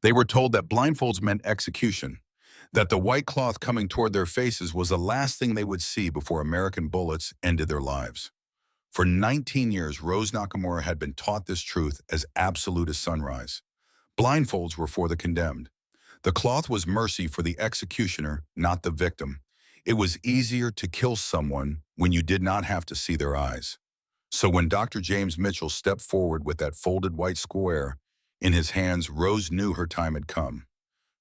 They were told that blindfolds meant execution, that the white cloth coming toward their faces was the last thing they would see before American bullets ended their lives. For 19 years, Rose Nakamura had been taught this truth as absolute as sunrise. Blindfolds were for the condemned. The cloth was mercy for the executioner, not the victim. It was easier to kill someone when you did not have to see their eyes. So when Dr. James Mitchell stepped forward with that folded white square in his hands, Rose knew her time had come.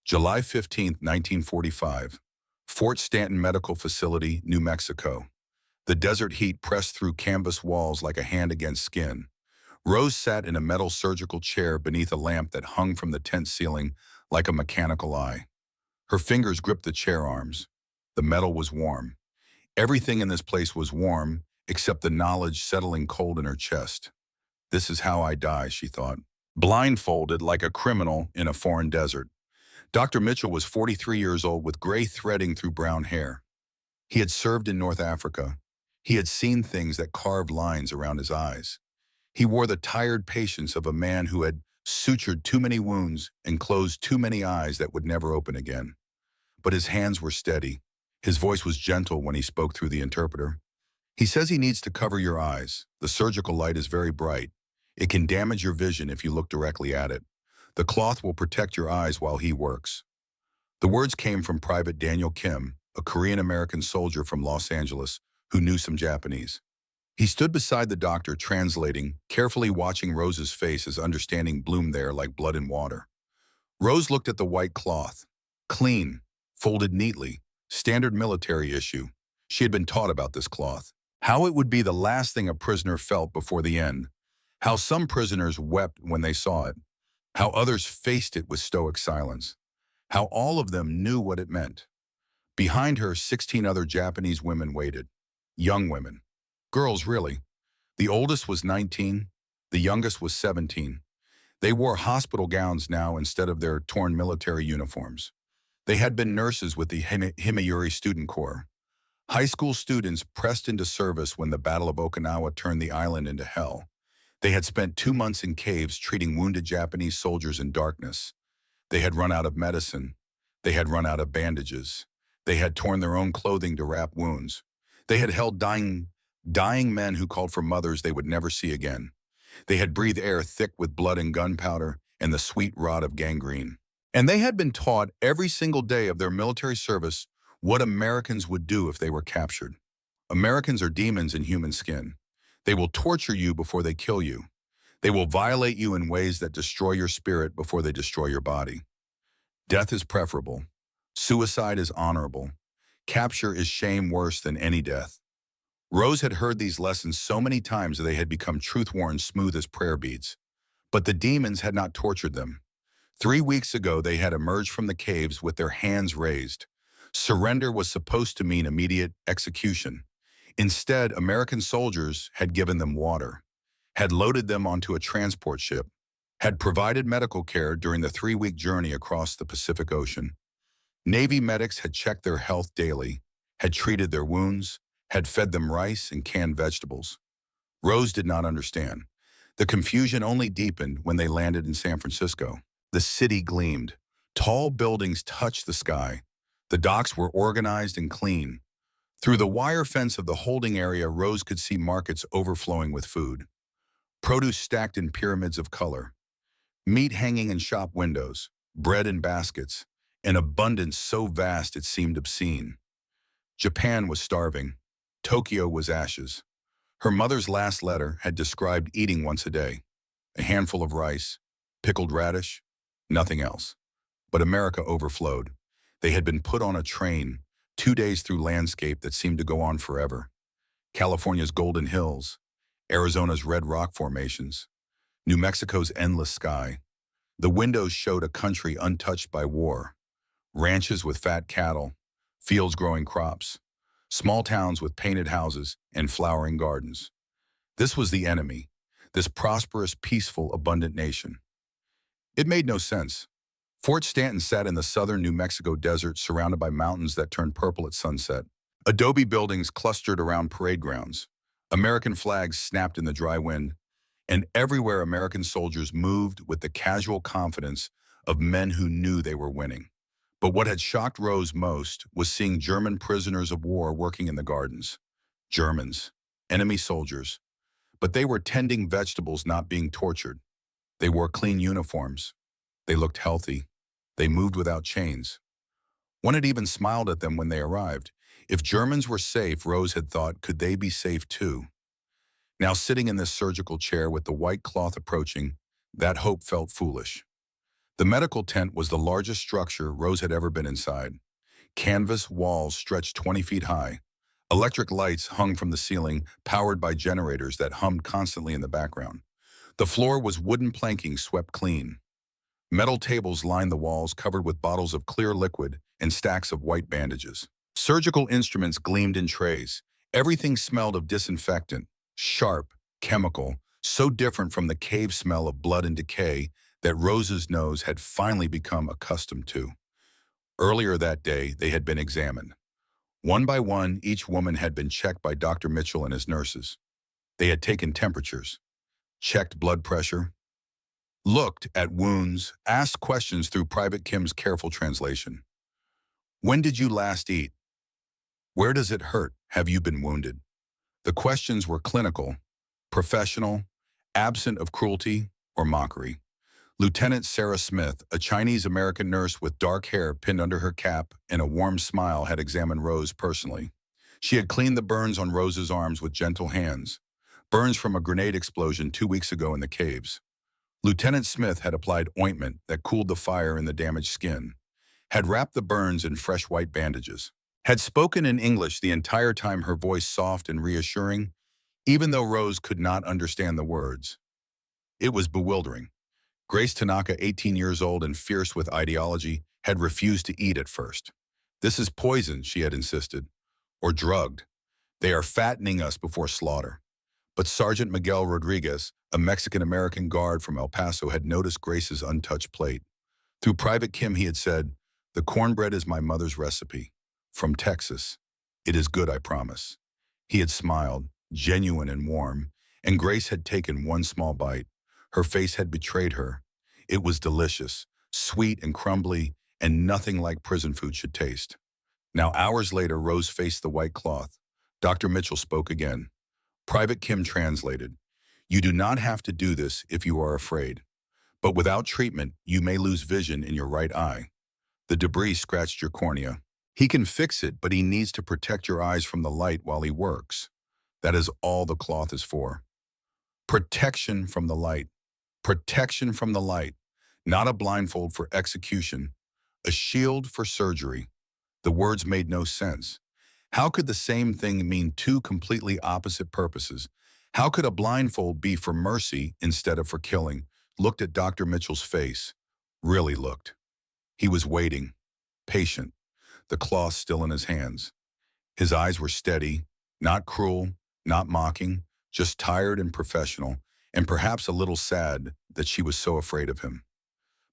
July 15, 1945, Fort Stanton Medical Facility, New Mexico. The desert heat pressed through canvas walls like a hand against skin. Rose sat in a metal surgical chair beneath a lamp that hung from the tent ceiling like a mechanical eye. Her fingers gripped the chair arms. The metal was warm. Everything in this place was warm, except the knowledge settling cold in her chest. This is how I die, she thought. Blindfolded like a criminal in a foreign desert. Dr. Mitchell was 43 years old with gray threading through brown hair. He had served in North Africa. He had seen things that carved lines around his eyes. He wore the tired patience of a man who had sutured too many wounds and closed too many eyes that would never open again. But his hands were steady. His voice was gentle when he spoke through the interpreter. He says he needs to cover your eyes. The surgical light is very bright. It can damage your vision if you look directly at it. The cloth will protect your eyes while he works. The words came from Private Daniel Kim, a Korean-American soldier from Los Angeles who knew some Japanese. He stood beside the doctor translating, carefully watching Rose's face as understanding bloomed there like blood in water. Rose looked at the white cloth. Clean, folded neatly, standard military issue. She had been taught about this cloth. How it would be the last thing a prisoner felt before the end. How some prisoners wept when they saw it. How others faced it with stoic silence. How all of them knew what it meant. Behind her, 16 other Japanese women waited. Young women. Girls, really. The oldest was 19. The youngest was 17. They wore hospital gowns now instead of their torn military uniforms. They had been nurses with the Himayuri Student Corps. High school students pressed into service when the Battle of Okinawa turned the island into hell. They had spent 2 months in caves treating wounded Japanese soldiers in darkness. They had run out of medicine. They had run out of bandages. They had torn their own clothing to wrap wounds. They had held dying men who called for mothers they would never see again. They had breathed air thick with blood and gunpowder and the sweet rot of gangrene. And they had been taught every single day of their military service what Americans would do if they were captured. Americans are demons in human skin. They will torture you before they kill you. They will violate you in ways that destroy your spirit before they destroy your body. Death is preferable. Suicide is honorable. Capture is shame worse than any death. Rose had heard these lessons so many times that they had become truth-worn smooth as prayer beads. But the demons had not tortured them. 3 weeks ago, they had emerged from the caves with their hands raised. Surrender was supposed to mean immediate execution. Instead, American soldiers had given them water, had loaded them onto a transport ship, had provided medical care during the 3-week journey across the Pacific Ocean. Navy medics had checked their health daily, had treated their wounds, had fed them rice and canned vegetables. Rose did not understand. The confusion only deepened when they landed in San Francisco. The city gleamed. Tall buildings touched the sky. The docks were organized and clean. Through the wire fence of the holding area, Rose could see markets overflowing with food. Produce stacked in pyramids of color. Meat hanging in shop windows. Bread in baskets. An abundance so vast it seemed obscene. Japan was starving. Tokyo was ashes. Her mother's last letter had described eating once a day. A handful of rice, pickled radish, nothing else. But America overflowed. They had been put on a train, 2 days through landscape that seemed to go on forever. California's golden hills, Arizona's red rock formations, New Mexico's endless sky. The windows showed a country untouched by war. Ranches with fat cattle, fields growing crops, small towns with painted houses and flowering gardens. This was the enemy, this prosperous, peaceful, abundant nation. It made no sense. Fort Stanton sat in the southern New Mexico desert surrounded by mountains that turned purple at sunset. Adobe buildings clustered around parade grounds. American flags snapped in the dry wind, and everywhere American soldiers moved with the casual confidence of men who knew they were winning. But what had shocked Rose most was seeing German prisoners of war working in the gardens. Germans, enemy soldiers. But they were tending vegetables, not being tortured. They wore clean uniforms. They looked healthy. They moved without chains. One had even smiled at them when they arrived. If Germans were safe, Rose had thought, could they be safe too? Now sitting in this surgical chair with the white cloth approaching, that hope felt foolish. The medical tent was the largest structure Rose had ever been inside. Canvas walls stretched 20 feet high. Electric lights hung from the ceiling, powered by generators that hummed constantly in the background. The floor was wooden planking swept clean. Metal tables lined the walls, covered with bottles of clear liquid and stacks of white bandages. Surgical instruments gleamed in trays. Everything smelled of disinfectant, sharp, chemical, so different from the cave smell of blood and decay that Rose's nose had finally become accustomed to. Earlier that day, they had been examined. One by one, each woman had been checked by Dr. Mitchell and his nurses. They had taken temperatures, checked blood pressure, looked at wounds, asked questions through Private Kim's careful translation. When did you last eat? Where does it hurt? Have you been wounded? The questions were clinical, professional, absent of cruelty or mockery. Lieutenant Sarah Smith, a Chinese-American nurse with dark hair pinned under her cap and a warm smile, had examined Rose personally. She had cleaned the burns on Rose's arms with gentle hands, burns from a grenade explosion 2 weeks ago in the caves. Lieutenant Smith had applied ointment that cooled the fire in the damaged skin, had wrapped the burns in fresh white bandages, had spoken in English the entire time, her voice soft and reassuring, even though Rose could not understand the words. It was bewildering. Grace Tanaka, 18 years old and fierce with ideology, had refused to eat at first. This is poison, she had insisted, or drugged. They are fattening us before slaughter. But Sergeant Miguel Rodriguez, a Mexican-American guard from El Paso, had noticed Grace's untouched plate. Through Private Kim, he had said, "The cornbread is my mother's recipe. From Texas. It is good, I promise." He had smiled, genuine and warm, and Grace had taken one small bite. Her face had betrayed her. It was delicious, sweet and crumbly, and nothing like prison food should taste. Now, hours later, Rose faced the white cloth. Dr. Mitchell spoke again. Private Kim translated, "You do not have to do this if you are afraid. But without treatment, you may lose vision in your right eye. The debris scratched your cornea. He can fix it, but he needs to protect your eyes from the light while he works. That is all the cloth is for. Protection from the light. Protection from the light. Not a blindfold for execution. A shield for surgery." The words made no sense. How could the same thing mean two completely opposite purposes? How could a blindfold be for mercy instead of for killing? Looked at Dr. Mitchell's face. Really looked. He was waiting, patient, the cloth still in his hands. His eyes were steady, not cruel, not mocking, just tired and professional, and perhaps a little sad that she was so afraid of him.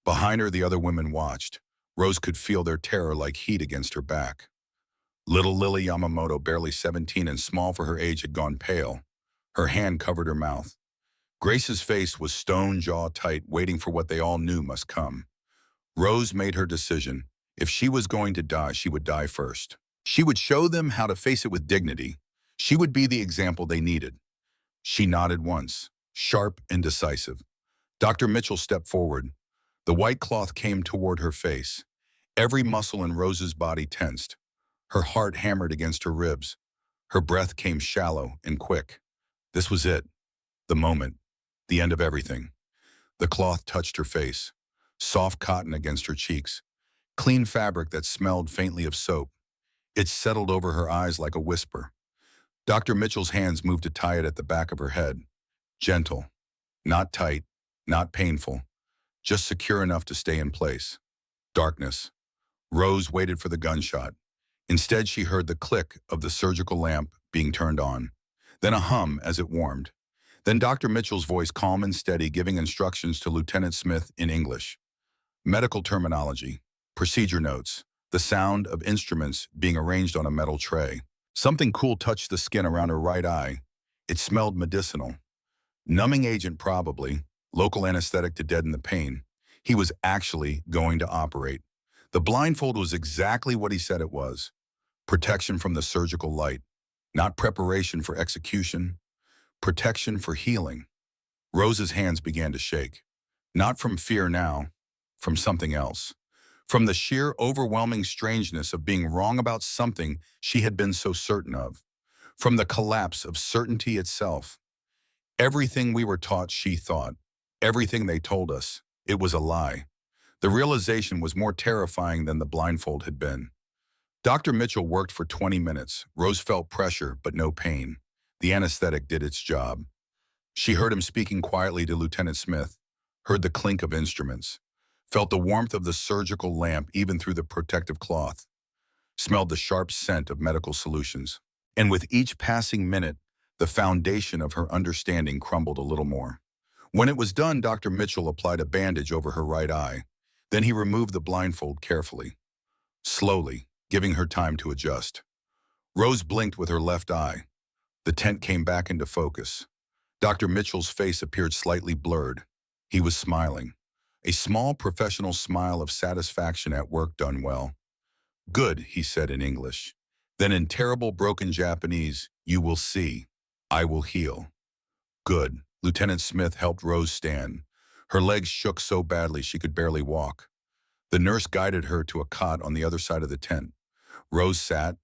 Behind her, the other women watched. Rose could feel their terror like heat against her back. Little Lily Yamamoto, barely 17 and small for her age, had gone pale. Her hand covered her mouth. Grace's face was stone jaw tight, waiting for what they all knew must come. Rose made her decision. If she was going to die, she would die first. She would show them how to face it with dignity. She would be the example they needed. She nodded once, sharp and decisive. Dr. Mitchell stepped forward. The white cloth came toward her face. Every muscle in Rose's body tensed. Her heart hammered against her ribs. Her breath came shallow and quick. This was it. The moment. The end of everything. The cloth touched her face. Soft cotton against her cheeks. Clean fabric that smelled faintly of soap. It settled over her eyes like a whisper. Dr. Mitchell's hands moved to tie it at the back of her head. Gentle. Not tight. Not painful. Just secure enough to stay in place. Darkness. Rose waited for the gunshot. Instead, she heard the click of the surgical lamp being turned on, then a hum as it warmed. Then Dr. Mitchell's voice, calm and steady, giving instructions to Lieutenant Smith in English. Medical terminology, procedure notes, the sound of instruments being arranged on a metal tray. Something cool touched the skin around her right eye. It smelled medicinal. Numbing agent probably, local anesthetic to deaden the pain. He was actually going to operate. The blindfold was exactly what he said it was. Protection from the surgical light. Not preparation for execution. Protection for healing. Rose's hands began to shake. Not from fear now, from something else. From the sheer overwhelming strangeness of being wrong about something she had been so certain of. From the collapse of certainty itself. Everything we were taught, she thought. Everything they told us. It was a lie. The realization was more terrifying than the blindfold had been. Dr. Mitchell worked for 20 minutes. Rose felt pressure, but no pain. The anesthetic did its job. She heard him speaking quietly to Lieutenant Smith, heard the clink of instruments, felt the warmth of the surgical lamp even through the protective cloth, smelled the sharp scent of medical solutions. And with each passing minute, the foundation of her understanding crumbled a little more. When it was done, Dr. Mitchell applied a bandage over her right eye. Then he removed the blindfold carefully, slowly, giving her time to adjust. Rose blinked with her left eye. The tent came back into focus. Dr. Mitchell's face appeared slightly blurred. He was smiling. A small professional smile of satisfaction at work done well. "Good," he said in English. Then in terrible broken Japanese, "You will see. I will heal." "Good." Lieutenant Smith helped Rose stand. Her legs shook so badly she could barely walk. The nurse guided her to a cot on the other side of the tent. Rose sat,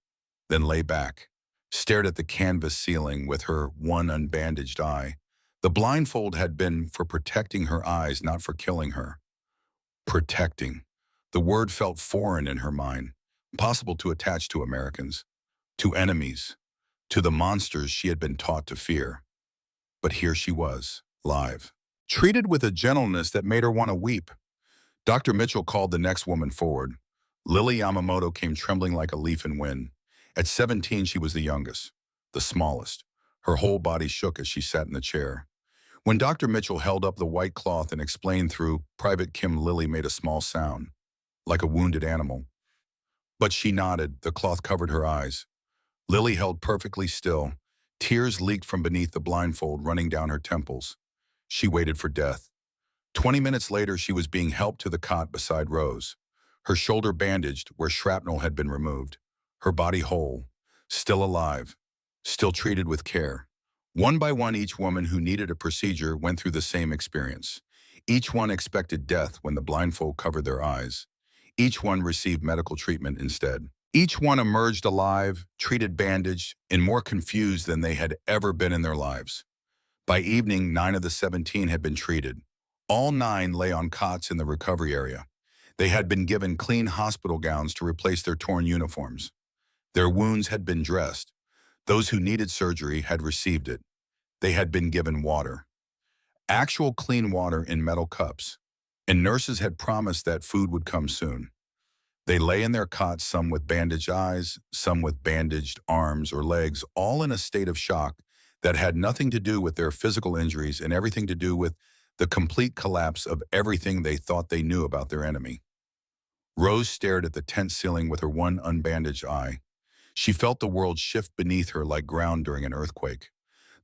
then lay back, stared at the canvas ceiling with her one unbandaged eye. The blindfold had been for protecting her eyes, not for killing her. Protecting. The word felt foreign in her mind, impossible to attach to Americans, to enemies, to the monsters she had been taught to fear. But here she was, live, treated with a gentleness that made her want to weep. Dr. Mitchell called the next woman forward. Lily Yamamoto came trembling like a leaf in wind. At 17, she was the youngest, the smallest. Her whole body shook as she sat in the chair. When Dr. Mitchell held up the white cloth and explained through Private Kim, Lily made a small sound, like a wounded animal. But she nodded. The cloth covered her eyes. Lily held perfectly still. Tears leaked from beneath the blindfold, running down her temples. She waited for death. 20 minutes later, she was being helped to the cot beside Rose, her shoulder bandaged where shrapnel had been removed, her body whole, still alive, still treated with care. One by one, each woman who needed a procedure went through the same experience. Each one expected death when the blindfold covered their eyes. Each one received medical treatment instead. Each one emerged alive, treated, bandaged, and more confused than they had ever been in their lives. By evening, 9 of the 17 had been treated. All 9 lay on cots in the recovery area. They had been given clean hospital gowns to replace their torn uniforms. Their wounds had been dressed. Those who needed surgery had received it. They had been given water. Actual clean water in metal cups. And nurses had promised that food would come soon. They lay in their cots, some with bandaged eyes, some with bandaged arms or legs, all in a state of shock that had nothing to do with their physical injuries and everything to do with the complete collapse of everything they thought they knew about their enemy. Rose stared at the tent ceiling with her one unbandaged eye. She felt the world shift beneath her like ground during an earthquake.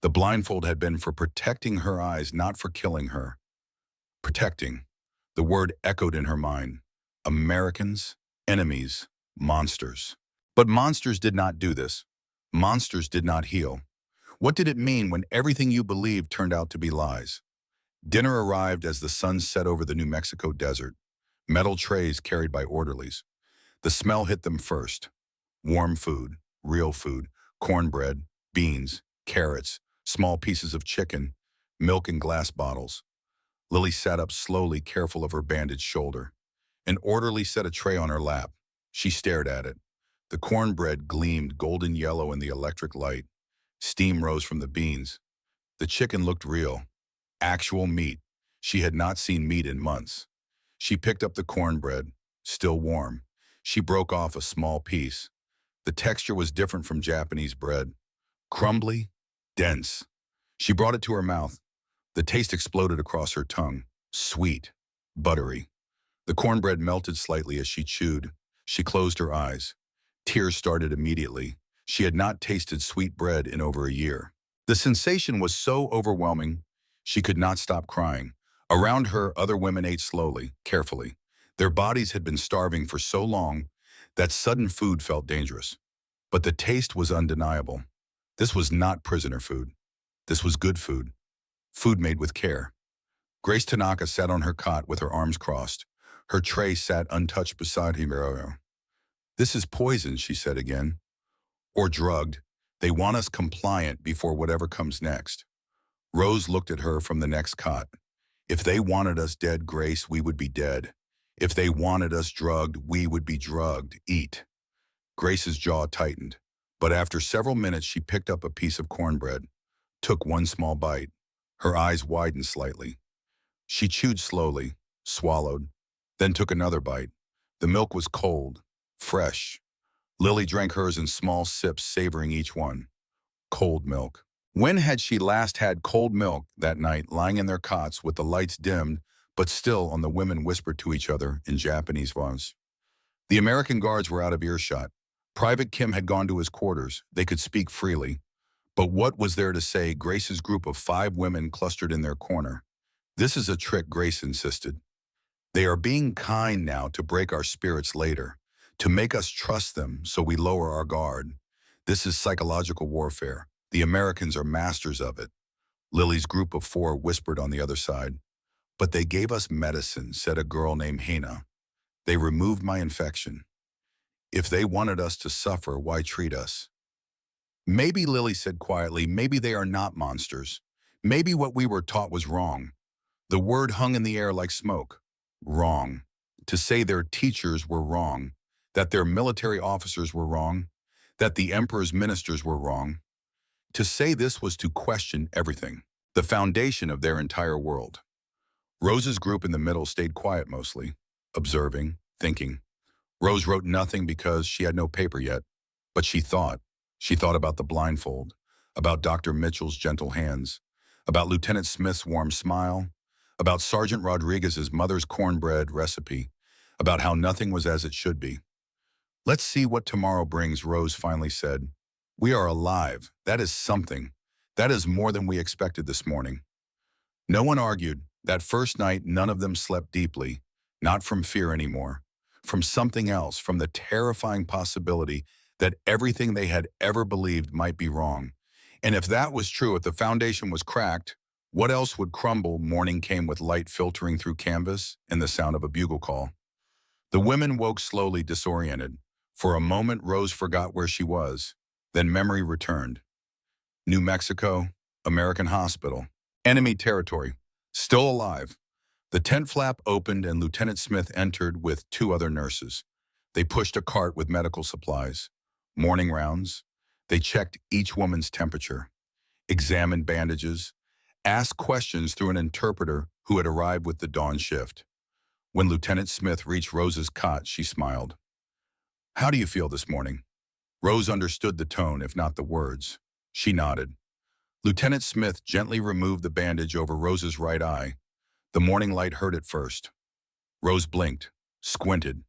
The blindfold had been for protecting her eyes, not for killing her. Protecting. The word echoed in her mind. Americans, enemies, monsters. But monsters did not do this. Monsters did not heal. What did it mean when everything you believed turned out to be lies? Dinner arrived as the sun set over the New Mexico desert. Metal trays carried by orderlies. The smell hit them first. Warm food, real food, cornbread, beans, carrots, small pieces of chicken, milk in glass bottles. Lily sat up slowly, careful of her bandaged shoulder. An orderly set a tray on her lap. She stared at it. The cornbread gleamed golden yellow in the electric light. Steam rose from the beans. The chicken looked real. Actual meat. She had not seen meat in months. She picked up the cornbread, still warm. She broke off a small piece. The texture was different from Japanese bread. Crumbly, dense. She brought it to her mouth. The taste exploded across her tongue. Sweet, buttery. The cornbread melted slightly as she chewed. She closed her eyes. Tears started immediately. She had not tasted sweet bread in over a year. The sensation was so overwhelming, she could not stop crying. Around her, other women ate slowly, carefully. Their bodies had been starving for so long that sudden food felt dangerous. But the taste was undeniable. This was not prisoner food. This was good food. Food made with care. Grace Tanaka sat on her cot with her arms crossed. Her tray sat untouched beside her. "This is poison," she said again. "Or drugged. They want us compliant before whatever comes next." Rose looked at her from the next cot. "If they wanted us dead, Grace, we would be dead. If they wanted us drugged, we would be drugged. Eat." Grace's jaw tightened, but after several minutes she picked up a piece of cornbread, took one small bite. Her eyes widened slightly. She chewed slowly, swallowed, then took another bite. The milk was cold, fresh. Lily drank hers in small sips, savoring each one. Cold milk. When had she last had cold milk? That night, lying in their cots with the lights dimmed, but still on, the women whispered to each other in Japanese voice. The American guards were out of earshot. Private Kim had gone to his quarters. They could speak freely. But what was there to say? Grace's group of 5 women clustered in their corner. "This is a trick," Grace insisted. "They are being kind now to break our spirits later, to make us trust them so we lower our guard. This is psychological warfare. The Americans are masters of it." Lily's group of 4 whispered on the other side. "But they gave us medicine," said a girl named Hina. "They removed my infection. If they wanted us to suffer, why treat us?" "Maybe," Lily said quietly, "maybe they are not monsters. Maybe what we were taught was wrong." The word hung in the air like smoke. Wrong. To say their teachers were wrong, that their military officers were wrong, that the emperor's ministers were wrong. To say this was to question everything, the foundation of their entire world. Rose's group in the middle stayed quiet mostly, observing, thinking. Rose wrote nothing because she had no paper yet, but she thought. She thought about the blindfold, about Dr. Mitchell's gentle hands, about Lieutenant Smith's warm smile, about Sergeant Rodriguez's mother's cornbread recipe, about how nothing was as it should be. "Let's see what tomorrow brings," Rose finally said. "We are alive. That is something. That is more than we expected this morning." No one argued. That first night, none of them slept deeply, not from fear anymore, from something else, from the terrifying possibility that everything they had ever believed might be wrong. And if that was true, if the foundation was cracked, what else would crumble? Morning came with light filtering through canvas and the sound of a bugle call. The women woke slowly, disoriented. For a moment, Rose forgot where she was. Then memory returned. New Mexico, American hospital, enemy territory, still alive. The tent flap opened and Lieutenant Smith entered with 2 other nurses. They pushed a cart with medical supplies. Morning rounds. They checked each woman's temperature, examined bandages, asked questions through an interpreter who had arrived with the dawn shift. When Lieutenant Smith reached Rose's cot, she smiled. "How do you feel this morning?" Rose understood the tone, if not the words. She nodded. Lieutenant Smith gently removed the bandage over Rose's right eye. The morning light hurt at first. Rose blinked, squinted.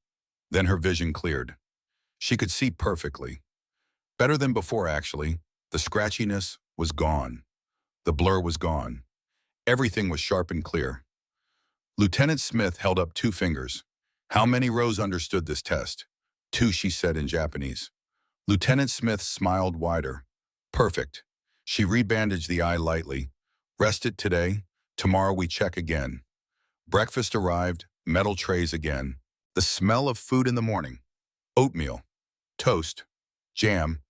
Then her vision cleared. She could see perfectly. Better than before, actually. The scratchiness was gone. The blur was gone. Everything was sharp and clear. Lieutenant Smith held up 2 fingers. "How many?" Rose understood this test. 2, she said in Japanese. Lieutenant Smith smiled wider. "Perfect." She rebandaged the eye lightly. "Rest it today. Tomorrow we check again." Breakfast arrived, metal trays again. The smell of food in the morning. Oatmeal, toast, jam,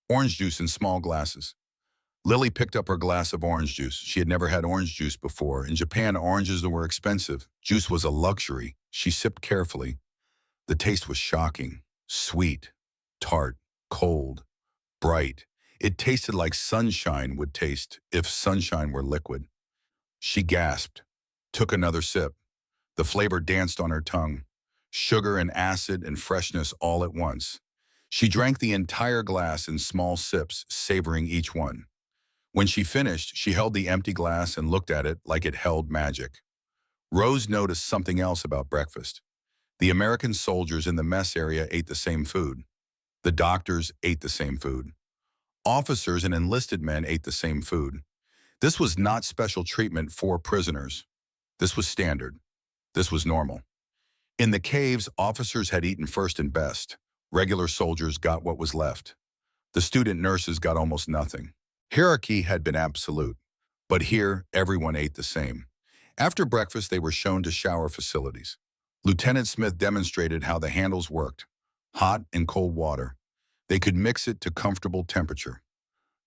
orange juice in small glasses. Lily picked up her glass of orange juice. She had never had orange juice before. In Japan, oranges were expensive. Juice was a luxury. She sipped carefully. The taste was shocking. Sweet, tart, cold, bright. It tasted like sunshine would taste if sunshine were liquid. She gasped, took another sip. The flavor danced on her tongue. Sugar and acid and freshness all at once. She drank the entire glass in small sips, savoring each one. When she finished, she held the empty glass and looked at it like it held magic. Rose noticed something else about breakfast. The American soldiers in the mess area ate the same food. The doctors ate the same food. Officers and enlisted men ate the same food. This was not special treatment for prisoners. This was standard. This was normal. In the caves, officers had eaten first and best. Regular soldiers got what was left. The student nurses got almost nothing. Hierarchy had been absolute. But here, everyone ate the same. After breakfast, they were shown to shower facilities. Lieutenant Smith demonstrated how the handles worked. Hot and cold water. They could mix it to comfortable temperature.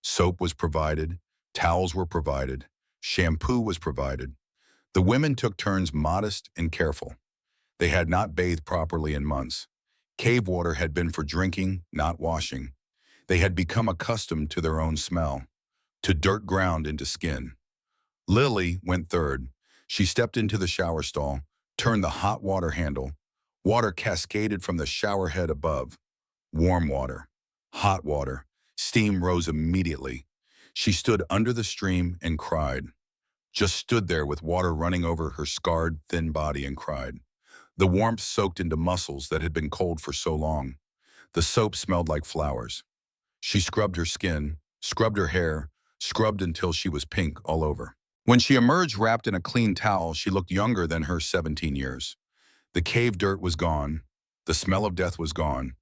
Soap was provided. Towels were provided. Shampoo was provided. The women took turns modest and careful. They had not bathed properly in months. Cave water had been for drinking, not washing. They had become accustomed to their own smell, to dirt ground into skin. Lily went third. She stepped into the shower stall, turned the hot water handle. Water cascaded from the shower head above. Warm water, hot water. Steam rose immediately. She stood under the stream and cried. Just stood there with water running over her scarred, thin body and cried. The warmth soaked into muscles that had been cold for so long. The soap smelled like flowers. She scrubbed her skin, scrubbed her hair, scrubbed until she was pink all over. When she emerged wrapped in a clean towel, she looked younger than her 17 years. The cave dirt was gone. The smell of death was gone.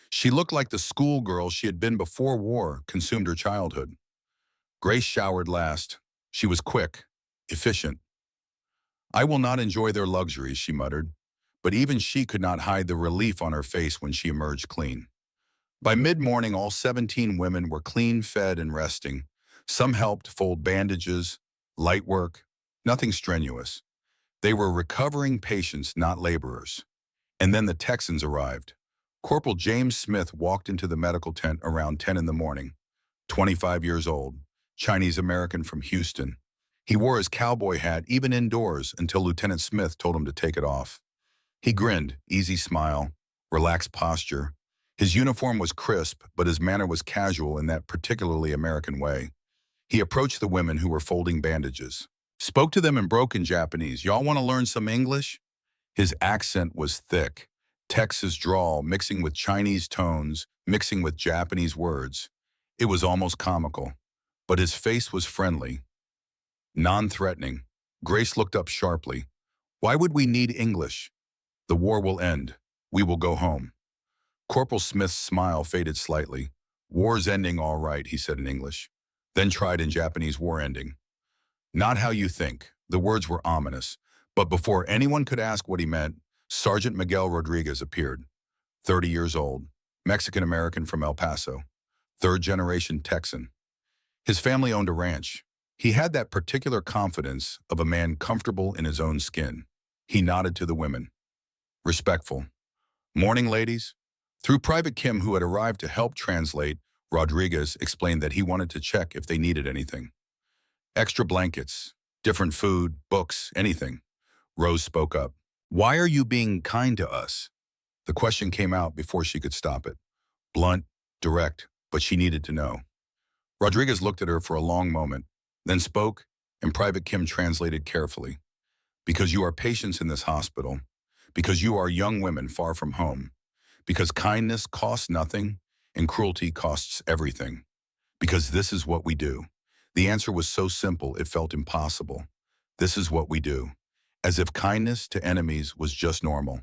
She looked like the schoolgirl she had been before war consumed her childhood. Grace showered last. She was quick, efficient. I will not enjoy their luxuries, she muttered. But even she could not hide the relief on her face when she emerged clean. By mid-morning, all 17 women were clean, fed, and resting. Some helped fold bandages, light work, nothing strenuous. They were recovering patients, not laborers. And then the Texans arrived. Corporal James Smith walked into the medical tent around 10 in the morning. 25 years old, Chinese-American from Houston. He wore his cowboy hat even indoors until Lieutenant Smith told him to take it off. He grinned, easy smile, relaxed posture. His uniform was crisp, but his manner was casual in that particularly American way. He approached the women who were folding bandages. Spoke to them in broken Japanese. Y'all want to learn some English? His accent was thick, Texas drawl mixing with Chinese tones, mixing with Japanese words. It was almost comical, but his face was friendly, non-threatening. Grace looked up sharply. Why would we need English? The war will end. We will go home. Corporal Smith's smile faded slightly. War's ending all right, he said in English, then tried in Japanese. War ending. Not how you think. The words were ominous, but before anyone could ask what he meant, Sergeant Miguel Rodriguez appeared. 30 years old, Mexican-American from El Paso, third-generation Texan. His family owned a ranch. He had that particular confidence of a man comfortable in his own skin. He nodded to the women. Respectful. Morning, ladies. Through Private Kim, who had arrived to help translate, Rodriguez explained that he wanted to check if they needed anything. Extra blankets, different food, books, anything. Rose spoke up. Why are you being kind to us? The question came out before she could stop it. Blunt, direct, but she needed to know. Rodriguez looked at her for a long moment, then spoke, and Private Kim translated carefully. Because you are patients in this hospital, because you are young women far from home, because kindness costs nothing and cruelty costs everything, because this is what we do. The answer was so simple it felt impossible. This is what we do. As if kindness to enemies was just normal,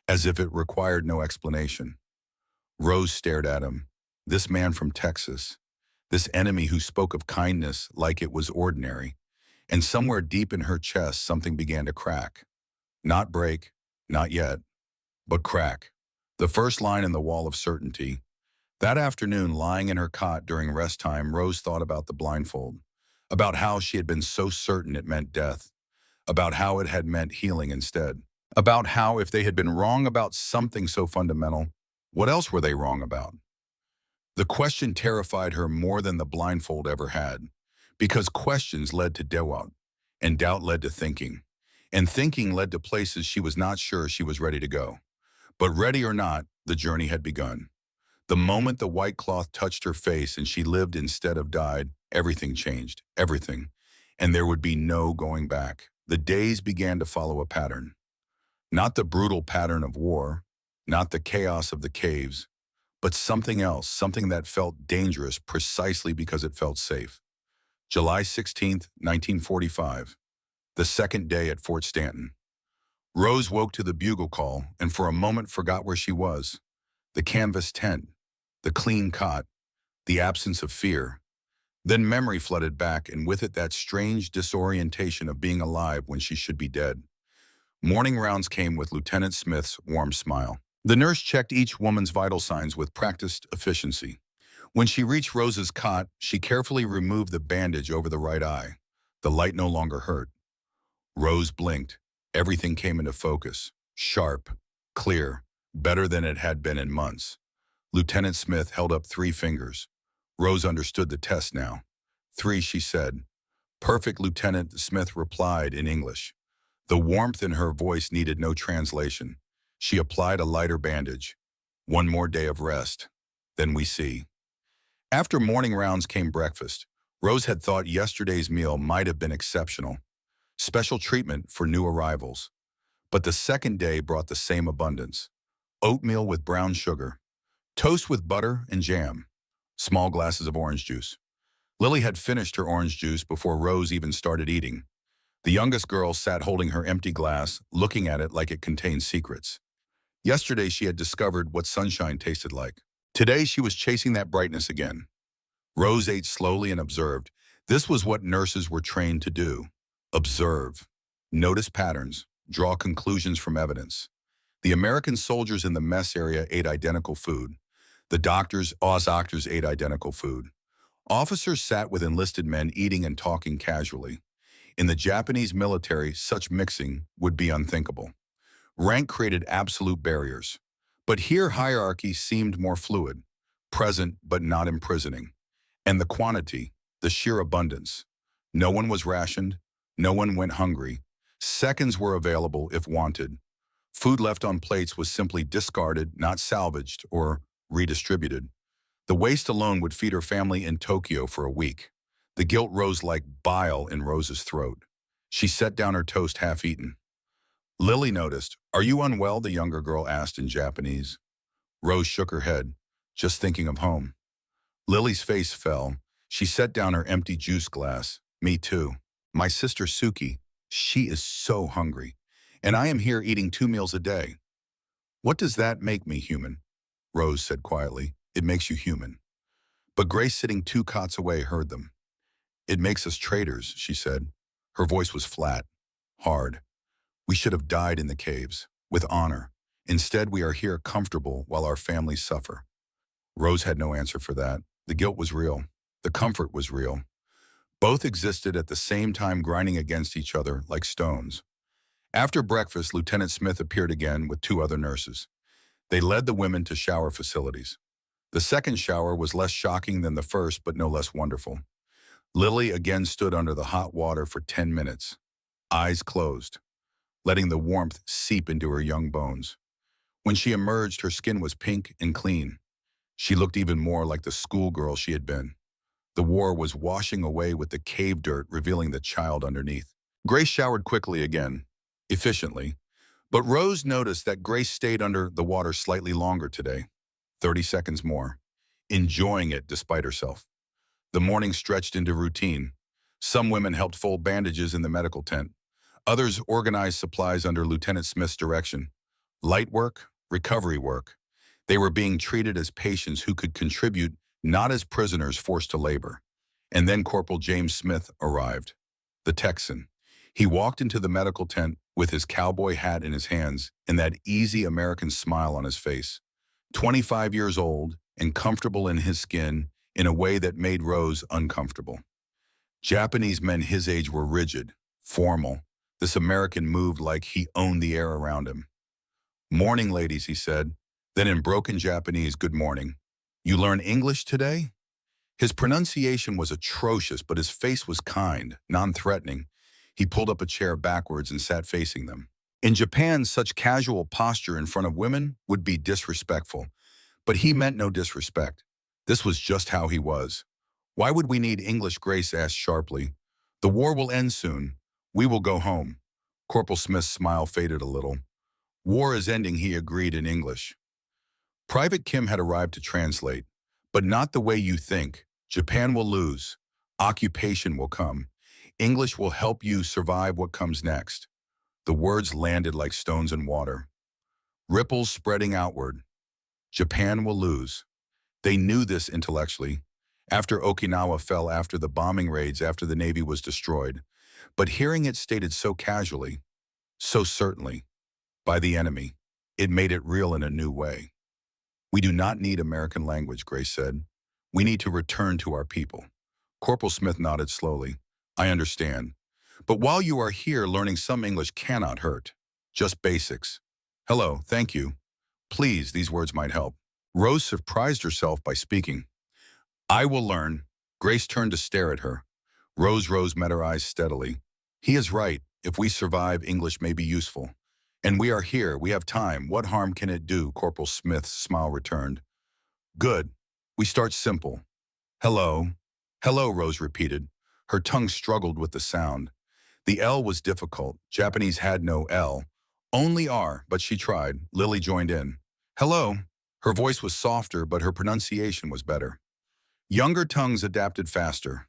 as if it required no explanation. Rose stared at him. This man from Texas, this enemy who spoke of kindness like it was ordinary, and somewhere deep in her chest something began to crack. Not break, not yet, but crack. The first line in the wall of certainty. That afternoon, lying in her cot during rest time, Rose thought about the blindfold, about how she had been so certain it meant death, about how it had meant healing instead, about how if they had been wrong about something so fundamental, what else were they wrong about? The question terrified her more than the blindfold ever had, because questions led to doubt, and doubt led to thinking, and thinking led to places she was not sure she was ready to go. But ready or not, the journey had begun. The moment the white cloth touched her face and she lived instead of died, everything changed, everything, and there would be no going back. The days began to follow a pattern. Not the brutal pattern of war, not the chaos of the caves, but something else, something that felt dangerous precisely because it felt safe. July 16th, 1945. The second day at Fort Stanton. Rose woke to the bugle call and for a moment forgot where she was. The canvas tent, the clean cot, the absence of fear. Then memory flooded back, and with it that strange disorientation of being alive when she should be dead. Morning rounds came with Lieutenant Smith's warm smile. The nurse checked each woman's vital signs with practiced efficiency. When she reached Rose's cot, she carefully removed the bandage over the right eye. The light no longer hurt. Rose blinked. Everything came into focus. Sharp, clear, better than it had been in months. Lieutenant Smith held up 3 fingers. Rose understood the test now. 3, she said. Perfect, Lieutenant Smith replied in English. The warmth in her voice needed no translation. She applied a lighter bandage. 1 more day of rest. Then we see. After morning rounds came breakfast. Rose had thought yesterday's meal might have been exceptional. Special treatment for new arrivals. But the second day brought the same abundance. Oatmeal with brown sugar. Toast with butter and jam. Small glasses of orange juice. Lily had finished her orange juice before Rose even started eating. The youngest girl sat holding her empty glass, looking at it like it contained secrets. Yesterday she had discovered what sunshine tasted like. Today she was chasing that brightness again. Rose ate slowly and observed. This was what nurses were trained to do. Observe. Notice patterns. Draw conclusions from evidence. The American soldiers in the mess area ate identical food. The doctors ate identical food. Officers sat with enlisted men eating and talking casually. In the Japanese military, such mixing would be unthinkable. Rank created absolute barriers. But here hierarchy seemed more fluid, present but not imprisoning. And the quantity, the sheer abundance. No one was rationed, no one went hungry. Seconds were available if wanted. Food left on plates was simply discarded, not salvaged or redistributed. The waste alone would feed her family in Tokyo for a week. The guilt rose like bile in Rose's throat. She set down her toast half-eaten. Lily noticed. "Are you unwell?" the younger girl asked in Japanese. Rose shook her head, just thinking of home. Lily's face fell. She set down her empty juice glass. "Me too. My sister Suki, she is so hungry. And I am here eating 2 meals a day." "What does that make me, human?" Rose said quietly. "It makes you human." But Grace, sitting 2 cots away, heard them. "It makes us traitors," she said. Her voice was flat, hard. "We should have died in the caves, with honor. Instead, we are here comfortable while our families suffer." Rose had no answer for that. The guilt was real. The comfort was real. Both existed at the same time, grinding against each other like stones. After breakfast, Lieutenant Smith appeared again with 2 other nurses. They led the women to shower facilities. The second shower was less shocking than the first, but no less wonderful. Lily again stood under the hot water for 10 minutes, eyes closed, letting the warmth seep into her young bones. When she emerged, her skin was pink and clean. She looked even more like the schoolgirl she had been. The war was washing away with the cave dirt, revealing the child underneath. Grace showered quickly again, efficiently, but Rose noticed that Grace stayed under the water slightly longer today, 30 seconds more, enjoying it despite herself. The morning stretched into routine. Some women helped fold bandages in the medical tent. Others organized supplies under Lieutenant Smith's direction. Light work, recovery work. They were being treated as patients who could contribute, not as prisoners forced to labor. And then Corporal James Smith arrived, the Texan. He walked into the medical tent with his cowboy hat in his hands and that easy American smile on his face. 25 years old and comfortable in his skin in a way that made Rose uncomfortable. Japanese men his age were rigid, formal. This American moved like he owned the air around him. "Morning, ladies," he said. Then in broken Japanese, "Good morning. You learn English today?" His pronunciation was atrocious, but his face was kind, non-threatening. He pulled up a chair backwards and sat facing them. In Japan, such casual posture in front of women would be disrespectful, but he meant no disrespect. This was just how he was. "Why would we need English?" Grace asked sharply. "The war will end soon. We will go home." Corporal Smith's smile faded a little. "War is ending," he agreed in English. Private Kim had arrived to translate. "But not the way you think. Japan will lose. Occupation will come. English will help you survive what comes next. The words landed like stones in water. Ripples spreading outward. Japan will lose. They knew this intellectually. After Okinawa fell, after the bombing raids, after the Navy was destroyed. But hearing it stated so casually, so certainly, by the enemy, it made it real in a new way. We do not need American language, Grace said. We need to return to our people. Corporal Smith nodded slowly. I understand. But while you are here, learning some English cannot hurt. Just basics. Hello, thank you. Please, these words might help. Rose surprised herself by speaking. I will learn. Grace turned to stare at her. Rose met her eyes steadily. He is right. If we survive, English may be useful. And we are here. We have time. What harm can it do? Corporal Smith's smile returned. Good. We start simple. Hello. Hello, Rose repeated. Her tongue struggled with the sound. The L was difficult. Japanese had no L. Only R, but she tried. Lily joined in. Hello. Her voice was softer, but her pronunciation was better. Younger tongues adapted faster.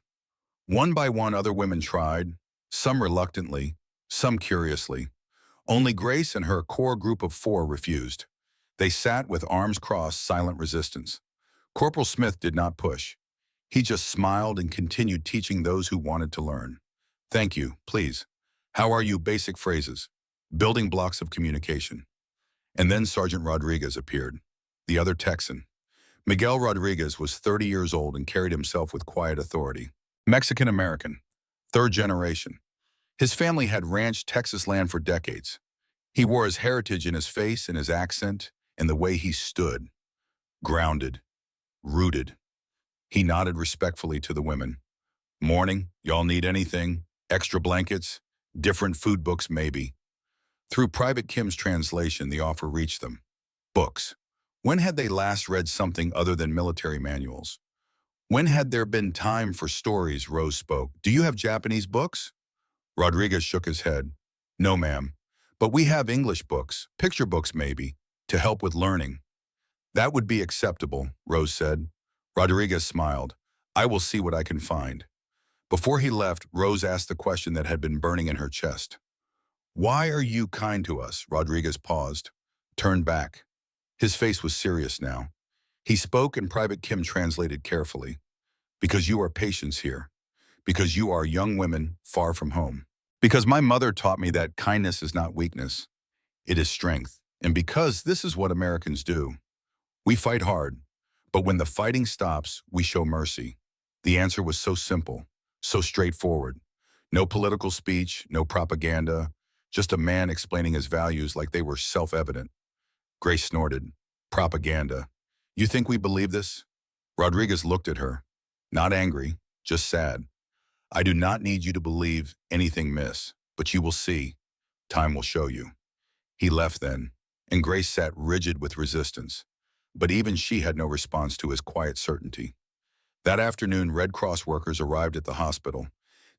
One by one, other women tried, some reluctantly, some curiously. Only Grace and her core group of 4 refused. They sat with arms crossed, silent resistance. Corporal Smith did not push. He just smiled and continued teaching those who wanted to learn. Thank you, please. How are you? Basic phrases. Building blocks of communication. And then Sergeant Rodriguez appeared, the other Texan. Miguel Rodriguez was 30 years old and carried himself with quiet authority. Mexican-American, 3rd generation. His family had ranched Texas land for decades. He wore his heritage in his face and his accent and the way he stood. Grounded, rooted. He nodded respectfully to the women. Morning, y'all need anything? Extra blankets? Different food books, maybe. Through Private Kim's translation, the offer reached them. Books. When had they last read something other than military manuals? When had there been time for stories? Rose spoke. Do you have Japanese books? Rodriguez shook his head. No, ma'am. But we have English books, picture books maybe, to help with learning. That would be acceptable, Rose said. Rodriguez smiled. I will see what I can find. Before he left, Rose asked the question that had been burning in her chest. Why are you kind to us? Rodriguez paused, turned back. His face was serious now. He spoke and Private Kim translated carefully. Because you are patients here. Because you are young women far from home. Because my mother taught me that kindness is not weakness. It is strength. And because this is what Americans do. We fight hard. But when the fighting stops, we show mercy. The answer was so simple, so straightforward. No political speech, no propaganda, just a man explaining his values like they were self-evident. Grace snorted. Propaganda. You think we believe this? Rodriguez looked at her. Not angry, just sad. I do not need you to believe anything, miss, but you will see. Time will show you. He left then, and Grace sat rigid with resistance. But even she had no response to his quiet certainty. That afternoon, Red Cross workers arrived at the hospital.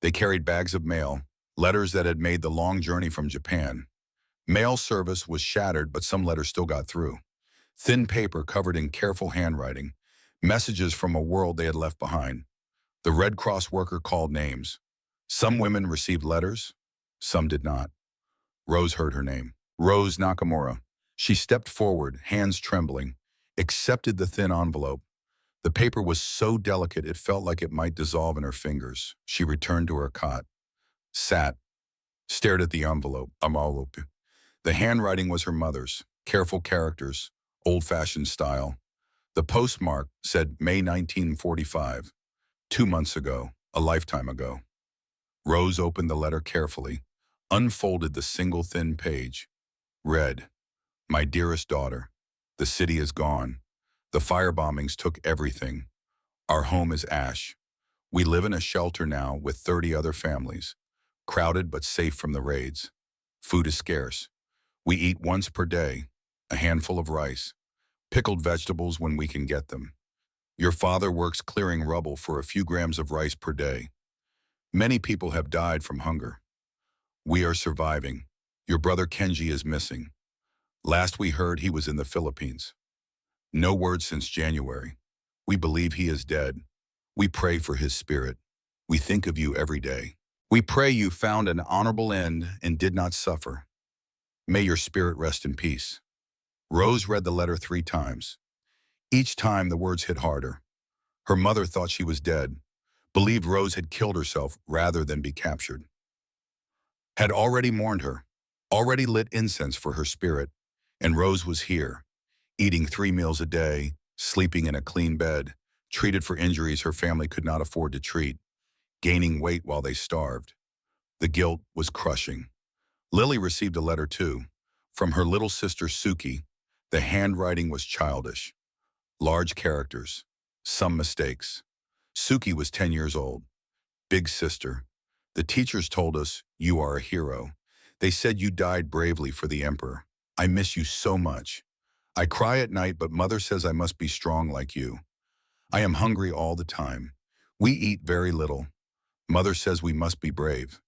They carried bags of mail, letters that had made the long journey from Japan. Mail service was shattered, but some letters still got through. Thin paper covered in careful handwriting, messages from a world they had left behind. The Red Cross worker called names. Some women received letters, some did not. Rose heard her name. Rose Nakamura. She stepped forward, hands trembling, accepted the thin envelope. The paper was so delicate it felt like it might dissolve in her fingers. She returned to her cot, sat, stared at the envelope. The handwriting was her mother's, careful characters, old-fashioned style. The postmark said May 1945, 2 months ago, a lifetime ago. Rose opened the letter carefully, unfolded the single thin page, read, My dearest daughter, the city is gone. The firebombings took everything. Our home is ash. We live in a shelter now with 30 other families, crowded but safe from the raids. Food is scarce. We eat once per day, a handful of rice, pickled vegetables when we can get them. Your father works clearing rubble for a few grams of rice per day. Many people have died from hunger. We are surviving. Your brother Kenji is missing. Last we heard, he was in the Philippines. No word since January. We believe he is dead. We pray for his spirit. We think of you every day. We pray you found an honorable end and did not suffer. May your spirit rest in peace. Rose read the letter 3 times. Each time the words hit harder. Her mother thought she was dead, believed Rose had killed herself rather than be captured. Had already mourned her, already lit incense for her spirit, and Rose was here, eating 3 meals a day, sleeping in a clean bed, treated for injuries her family could not afford to treat, gaining weight while they starved. The guilt was crushing. Lily received a letter too, from her little sister Suki. The handwriting was childish. Large characters, some mistakes. Suki was 10 years old. Big sister. The teachers told us, you are a hero. They said you died bravely for the emperor. I miss you so much. I cry at night, but mother says I must be strong like you. I am hungry all the time. We eat very little. Mother says we must be brave.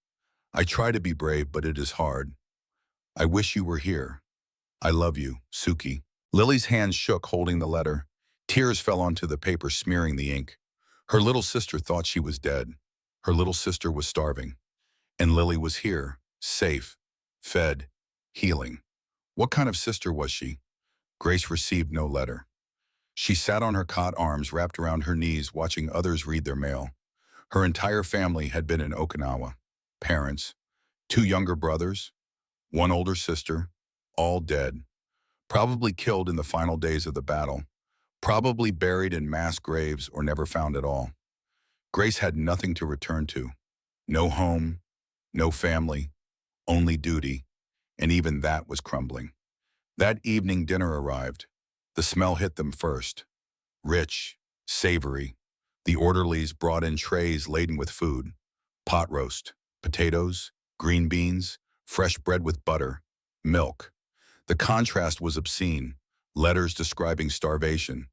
I try to be brave, but it is hard. I wish you were here. I love you, Suki. Lily's hands shook holding the letter. Tears fell onto the paper, smearing the ink. Her little sister thought she was dead. Her little sister was starving. And Lily was here, safe, fed, healing. What kind of sister was she? Grace received no letter. She sat on her cot, arms wrapped around her knees, watching others read their mail. Her entire family had been in Okinawa. Parents, 2 younger brothers, 1 older sister, all dead. Probably killed in the final days of the battle. Probably buried in mass graves or never found at all. Grace had nothing to return to. No home, no family, only duty, and even that was crumbling. That evening dinner arrived. The smell hit them first. Rich, savory. The orderlies brought in trays laden with food. Pot roast, potatoes, green beans, fresh bread with butter, milk. The contrast was obscene. Letters describing starvation.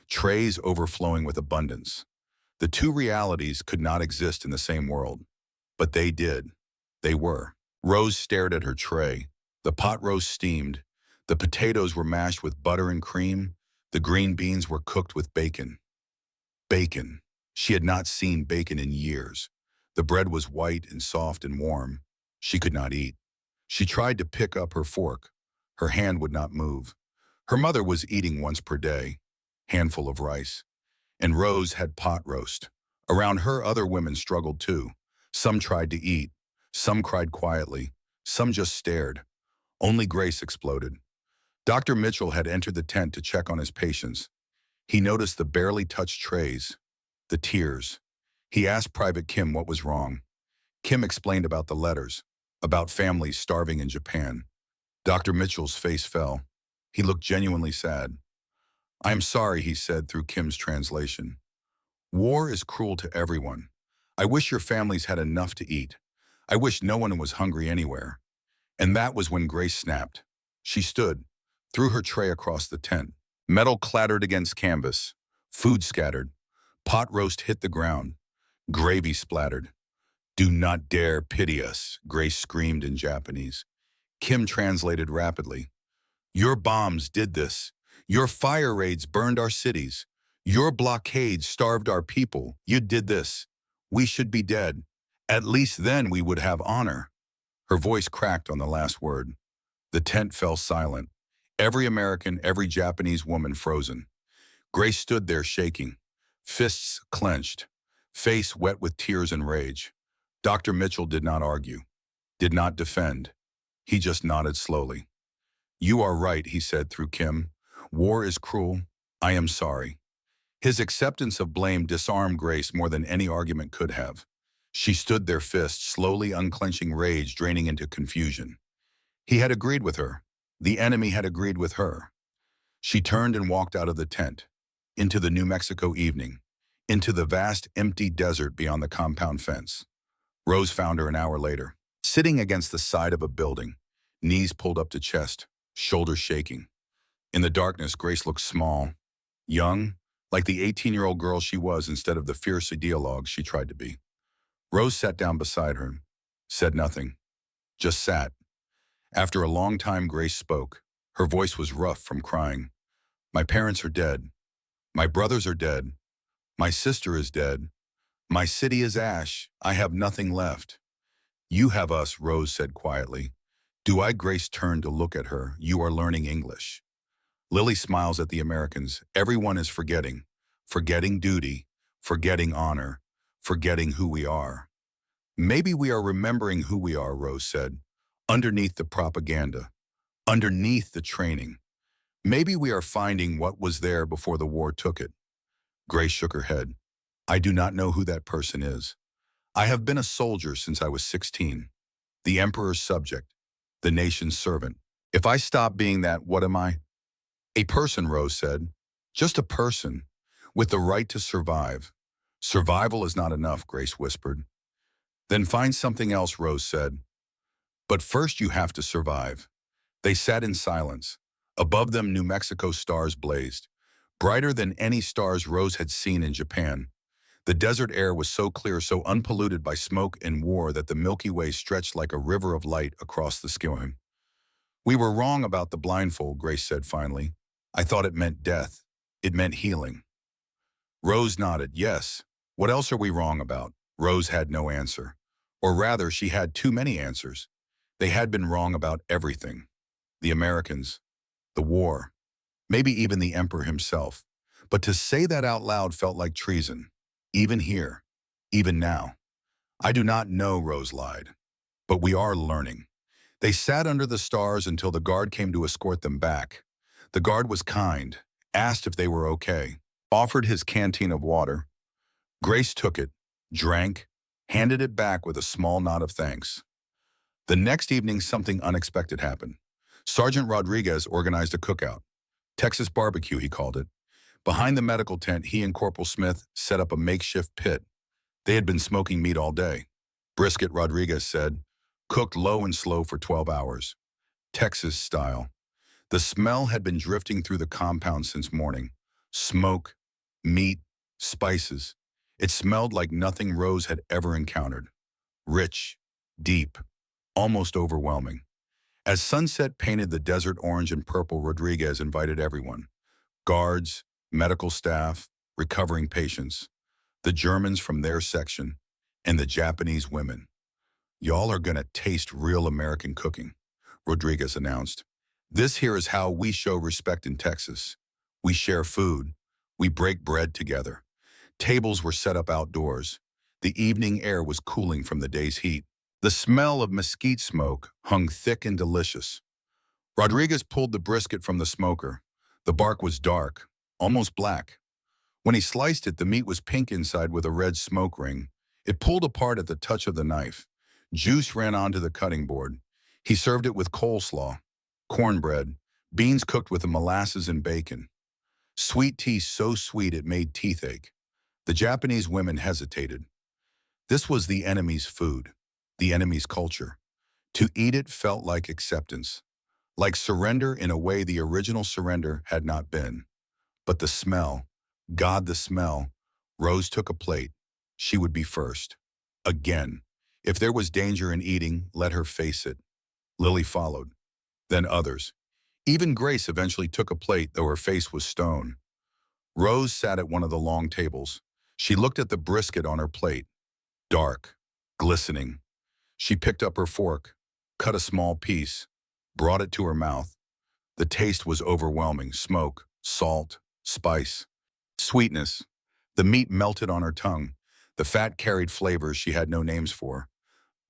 Trays overflowing with abundance. The two realities could not exist in the same world. But they did. They were. Rose stared at her tray. The pot roast steamed. The potatoes were mashed with butter and cream. The green beans were cooked with bacon. Bacon. She had not seen bacon in years. The bread was white and soft and warm. She could not eat. She tried to pick up her fork. Her hand would not move. Her mother was eating once per day, handful of rice. And Rose had pot roast. Around her, other women struggled too. Some tried to eat. Some cried quietly. Some just stared. Only Grace exploded. Dr. Mitchell had entered the tent to check on his patients. He noticed the barely touched trays, the tears. He asked Private Kim what was wrong. Kim explained about the letters, about families starving in Japan. Dr. Mitchell's face fell. He looked genuinely sad. I am sorry, he said through Kim's translation. War is cruel to everyone. I wish your families had enough to eat. I wish no one was hungry anywhere. And that was when Grace snapped. She stood, threw her tray across the tent. Metal clattered against canvas. Food scattered. Pot roast hit the ground. Gravy splattered. Do not dare pity us, Grace screamed in Japanese. Kim translated rapidly. Your bombs did this. Your fire raids burned our cities. Your blockades starved our people. You did this. We should be dead. At least then we would have honor. Her voice cracked on the last word. The tent fell silent. Every American, every Japanese woman frozen. Grace stood there shaking, fists clenched, face wet with tears and rage. Dr. Mitchell did not argue, did not defend. He just nodded slowly. You are right, he said through Kim. War is cruel. I am sorry. His acceptance of blame disarmed Grace more than any argument could have. She stood there, fists slowly unclenching, rage draining into confusion. He had agreed with her. The enemy had agreed with her. She turned and walked out of the tent, into the New Mexico evening, into the vast empty desert beyond the compound fence. Rose found her an hour later, sitting against the side of a building, knees pulled up to chest, shoulders shaking. In the darkness, Grace looked small, young, like the 18-year-old girl she was instead of the fierce ideologue she tried to be. Rose sat down beside her, said nothing, just sat. After a long time, Grace spoke. Her voice was rough from crying. My parents are dead. My brothers are dead. My sister is dead. My city is ash. I have nothing left. You have us, Rose said quietly. Do I? Grace turned to look at her. You are learning English. Lily smiles at the Americans. Everyone is forgetting. Forgetting duty, forgetting honor, forgetting who we are. Maybe we are remembering who we are, Rose said. Underneath the propaganda, underneath the training. Maybe we are finding what was there before the war took it. Grace shook her head. I do not know who that person is. I have been a soldier since I was 16. The emperor's subject, the nation's servant. If I stop being that, what am I? A person, Rose said. Just a person, with the right to survive. Survival is not enough, Grace whispered. Then find something else, Rose said. But first you have to survive. They sat in silence. Above them, New Mexico stars blazed, brighter than any stars Rose had seen in Japan. The desert air was so clear, so unpolluted by smoke and war that the Milky Way stretched like a river of light across the sky. We were wrong about the blindfold, Grace said finally. I thought it meant death. It meant healing. Rose nodded. Yes. What else are we wrong about? Rose had no answer. Or rather, she had too many answers. They had been wrong about everything. The Americans, the war, maybe even the emperor himself. But to say that out loud felt like treason. Even here, even now. I do not know, Rose lied. But we are learning. They sat under the stars until the guard came to escort them back. The guard was kind, asked if they were okay, offered his canteen of water. Grace took it, drank, handed it back with a small nod of thanks. The next evening, something unexpected happened. Sergeant Rodriguez organized a cookout. Texas barbecue, he called it. Behind the medical tent, he and Corporal Smith set up a makeshift pit. They had been smoking meat all day. Brisket, Rodriguez said, cooked low and slow for 12 hours. Texas style. The smell had been drifting through the compound since morning. Smoke, meat, spices. It smelled like nothing Rose had ever encountered. Rich, deep, almost overwhelming. As sunset painted the desert orange and purple, Rodriguez invited everyone. Guards, medical staff, recovering patients, the Germans from their section, and the Japanese women. Y'all are gonna taste real American cooking, Rodriguez announced. This here is how we show respect in Texas. We share food. We break bread together. Tables were set up outdoors. The evening air was cooling from the day's heat. The smell of mesquite smoke hung thick and delicious. Rodriguez pulled the brisket from the smoker. The bark was dark, almost black. When he sliced it, the meat was pink inside with a red smoke ring. It pulled apart at the touch of the knife. Juice ran onto the cutting board. He served it with coleslaw, cornbread, beans cooked with the molasses and bacon. Sweet tea so sweet it made teeth ache. The Japanese women hesitated. This was the enemy's food, the enemy's culture. To eat it felt like acceptance, like surrender in a way the original surrender had not been. But the smell, God, the smell. Rose took a plate. She would be first. Again. If there was danger in eating, let her face it. Lily followed. Then others. Even Grace eventually took a plate, though her face was stone. Rose sat at one of the long tables. She looked at the brisket on her plate. Dark, glistening. She picked up her fork, cut a small piece, brought it to her mouth. The taste was overwhelming. Smoke, salt, spice, sweetness. The meat melted on her tongue. The fat carried flavors she had no names for.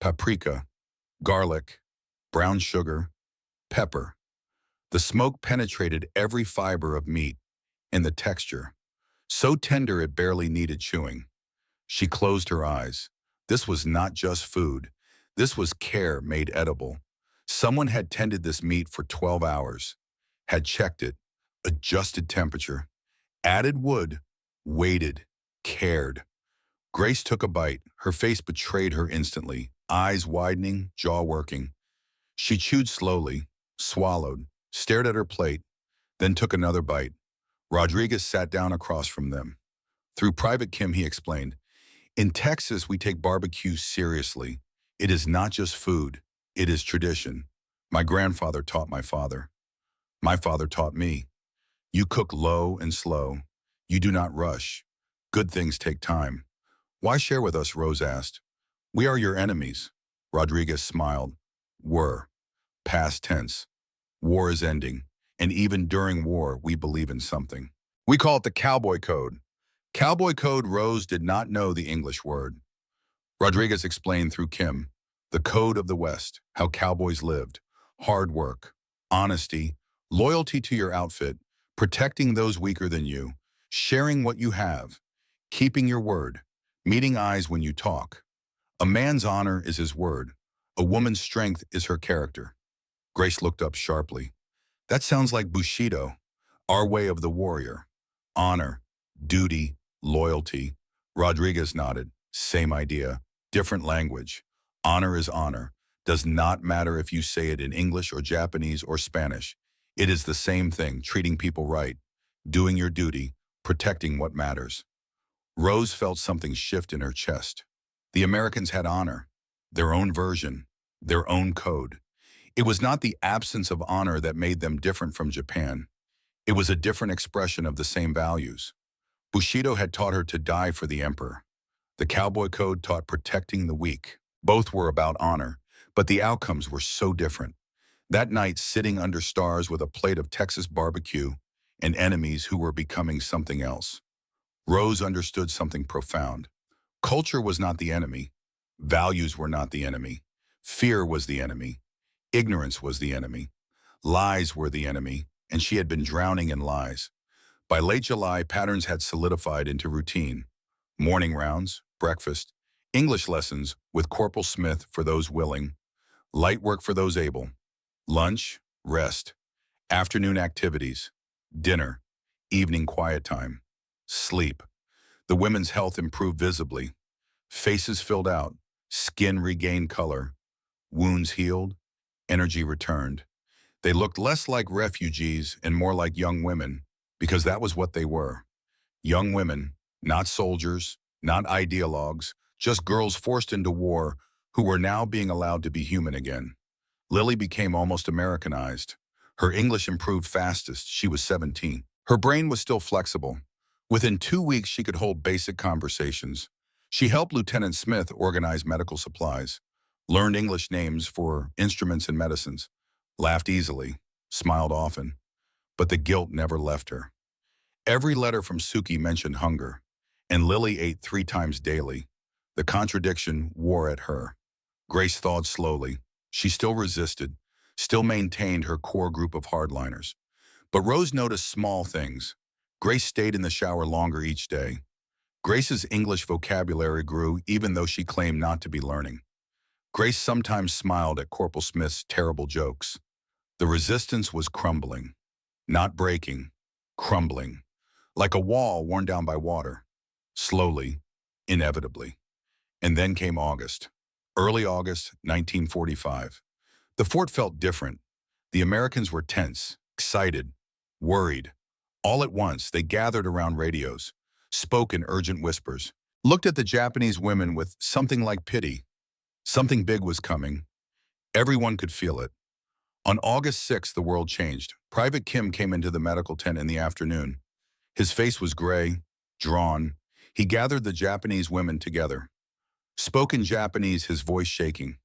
Paprika, garlic, brown sugar, pepper. The smoke penetrated every fiber of meat, and the texture, so tender it barely needed chewing. She closed her eyes. This was not just food. This was care made edible. Someone had tended this meat for 12 hours, had checked it, adjusted temperature, added wood, waited, cared. Grace took a bite. Her face betrayed her instantly, eyes widening, jaw working. She chewed slowly, swallowed, stared at her plate, then took another bite. Rodriguez sat down across from them. Through Private Kim, he explained, in Texas, we take barbecue seriously. It is not just food. It is tradition. My grandfather taught my father. My father taught me. You cook low and slow. You do not rush. Good things take time. Why share with us, Rose asked. We are your enemies. Rodriguez smiled. Were. Past tense. War is ending. And even during war, we believe in something. We call it the Cowboy Code. Cowboy Code. Rose did not know the English word. Rodriguez explained through Kim, the code of the West, how cowboys lived, hard work, honesty, loyalty to your outfit, protecting those weaker than you, sharing what you have, keeping your word, meeting eyes when you talk. A man's honor is his word. A woman's strength is her character. Grace looked up sharply. That sounds like Bushido, our way of the warrior. Honor, duty, loyalty. Rodriguez nodded. Same idea, different language. Honor is honor. Does not matter if you say it in English or Japanese or Spanish. It is the same thing, treating people right, doing your duty, protecting what matters. Rose felt something shift in her chest. The Americans had honor, their own version, their own code. It was not the absence of honor that made them different from Japan. It was a different expression of the same values. Bushido had taught her to die for the emperor. The Cowboy Code taught protecting the weak. Both were about honor, but the outcomes were so different. That night, sitting under stars with a plate of Texas barbecue and enemies who were becoming something else, Rose understood something profound. Culture was not the enemy. Values were not the enemy. Fear was the enemy. Ignorance was the enemy. Lies were the enemy, and she had been drowning in lies. By late July, patterns had solidified into routine. Morning rounds, breakfast, English lessons with Corporal Smith for those willing, light work for those able, lunch, rest, afternoon activities, dinner, evening quiet time, sleep. The women's health improved visibly. Faces filled out, skin regained color, wounds healed, energy returned. They looked less like refugees and more like young women, because that was what they were. Young women, not soldiers, not ideologues, just girls forced into war who were now being allowed to be human again. Lily became almost Americanized. Her English improved fastest. She was 17. Her brain was still flexible. Within 2 weeks, she could hold basic conversations. She helped Lieutenant Smith organize medical supplies, learned English names for instruments and medicines, laughed easily, smiled often, but the guilt never left her. Every letter from Suki mentioned hunger, and Lily ate 3 times daily. The contradiction wore at her. Grace thawed slowly. She still resisted, still maintained her core group of hardliners. But Rose noticed small things. Grace stayed in the shower longer each day. Grace's English vocabulary grew even though she claimed not to be learning. Grace sometimes smiled at Corporal Smith's terrible jokes. The resistance was crumbling. Not breaking, crumbling. Like a wall worn down by water. Slowly, inevitably. And then came August. Early August, 1945. The fort felt different. The Americans were tense, excited, worried. All at once, they gathered around radios, spoke in urgent whispers, looked at the Japanese women with something like pity. Something big was coming. Everyone could feel it. On August 6th, the world changed. Private Kim came into the medical tent in the afternoon. His face was gray, drawn. He gathered the Japanese women together. Spoke in Japanese, his voice shaking.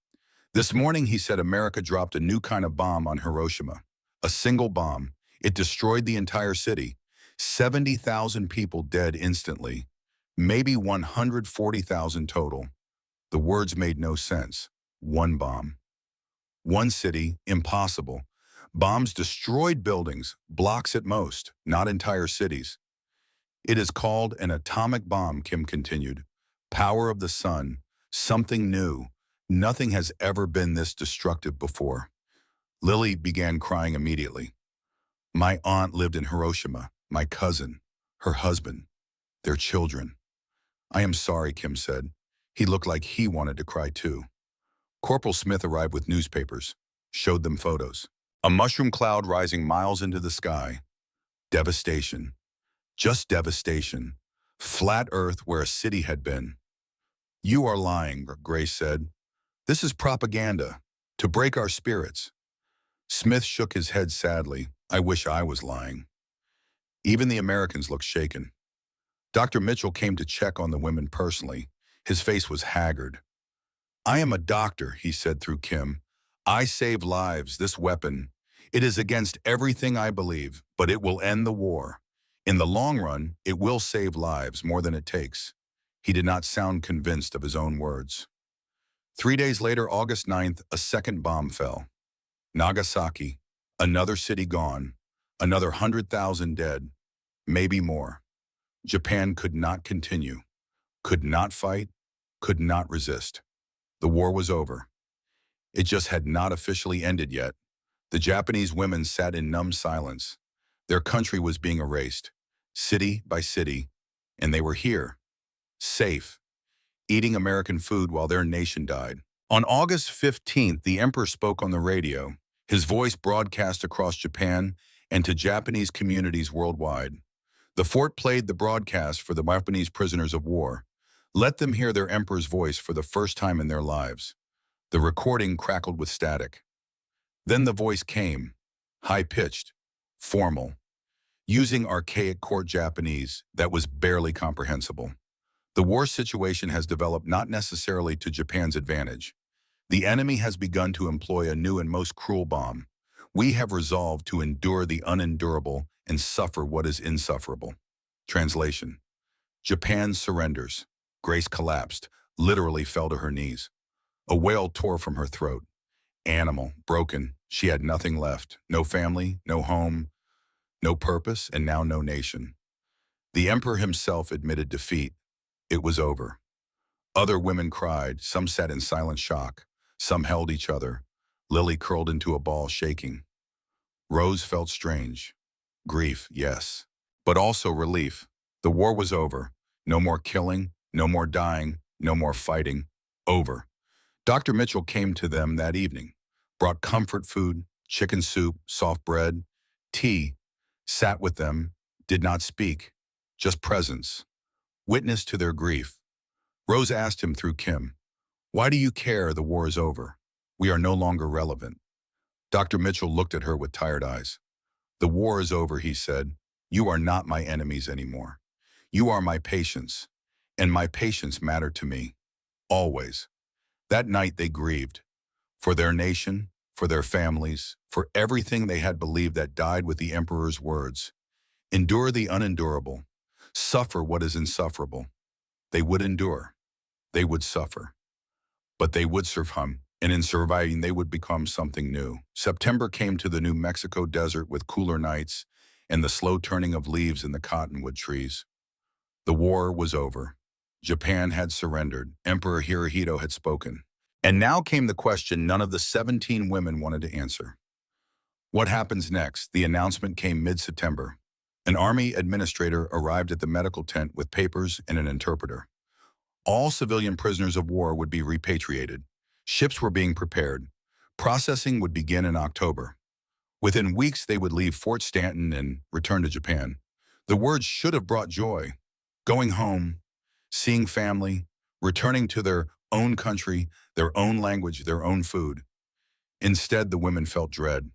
This morning, he said, America dropped a new kind of bomb on Hiroshima. A single bomb. It destroyed the entire city. 70,000 people dead instantly. Maybe 140,000 total. The words made no sense. One bomb. One city, impossible. Bombs destroyed buildings, blocks at most, not entire cities. It is called an atomic bomb, Kim continued. Power of the sun, something new. Nothing has ever been this destructive before. Lily began crying immediately. My aunt lived in Hiroshima, my cousin, her husband, their children. I am sorry, Kim said. He looked like he wanted to cry too. Corporal Smith arrived with newspapers, showed them photos. A mushroom cloud rising miles into the sky. Devastation. Just devastation. Flat earth where a city had been. You are lying, Grace said. This is propaganda, to break our spirits. Smith shook his head sadly. I wish I was lying. Even the Americans looked shaken. Dr. Mitchell came to check on the women personally. His face was haggard. "I am a doctor," he said through Kim. "I save lives, this weapon. It is against everything I believe, but it will end the war. In the long run, it will save lives more than it takes." He did not sound convinced of his own words. 3 days later, August 9th, a second bomb fell. Nagasaki, another city gone, another 100,000 dead, maybe more. Japan could not continue, could not fight, could not resist. The war was over. It just had not officially ended yet. The Japanese women sat in numb silence. Their country was being erased, city by city, and they were here, safe, eating American food while their nation died. On August 15th, the emperor spoke on the radio, his voice broadcast across Japan and to Japanese communities worldwide. The fort played the broadcast for the Japanese prisoners of war. Let them hear their emperor's voice for the first time in their lives. The recording crackled with static. Then the voice came, high-pitched, formal, using archaic court Japanese that was barely comprehensible. The war situation has developed not necessarily to Japan's advantage. The enemy has begun to employ a new and most cruel bomb. We have resolved to endure the unendurable and suffer what is insufferable. Translation: Japan surrenders. Grace collapsed, literally fell to her knees. A wail tore from her throat. Animal, broken, she had nothing left. No family, no home, no purpose, and now no nation. The emperor himself admitted defeat. It was over. Other women cried, some sat in silent shock, some held each other. Lily curled into a ball, shaking. Rose felt strange. Grief, yes, but also relief. The war was over. No more killing, no more dying, no more fighting. Over. Dr. Mitchell came to them that evening, brought comfort food, chicken soup, soft bread, tea, sat with them, did not speak, just presence, witness to their grief. Rose asked him through Kim, "Why do you care the war is over? We are no longer relevant." Dr. Mitchell looked at her with tired eyes. "The war is over," he said. "You are not my enemies anymore. You are my patients, and my patients matter to me, always." That night they grieved, for their nation, for their families, for everything they had believed that died with the emperor's words. Endure the unendurable, suffer what is insufferable. They would endure, they would suffer, but they would survive, and in surviving they would become something new. September came to the New Mexico desert with cooler nights and the slow turning of leaves in the cottonwood trees. The war was over. Japan had surrendered. Emperor Hirohito had spoken. And now came the question none of the 17 women wanted to answer. What happens next? The announcement came mid-September. An army administrator arrived at the medical tent with papers and an interpreter. All civilian prisoners of war would be repatriated. Ships were being prepared. Processing would begin in October. Within weeks, they would leave Fort Stanton and return to Japan. The words should have brought joy. Going home, seeing family, returning to their own country, their own language, their own food. Instead, the women felt dread.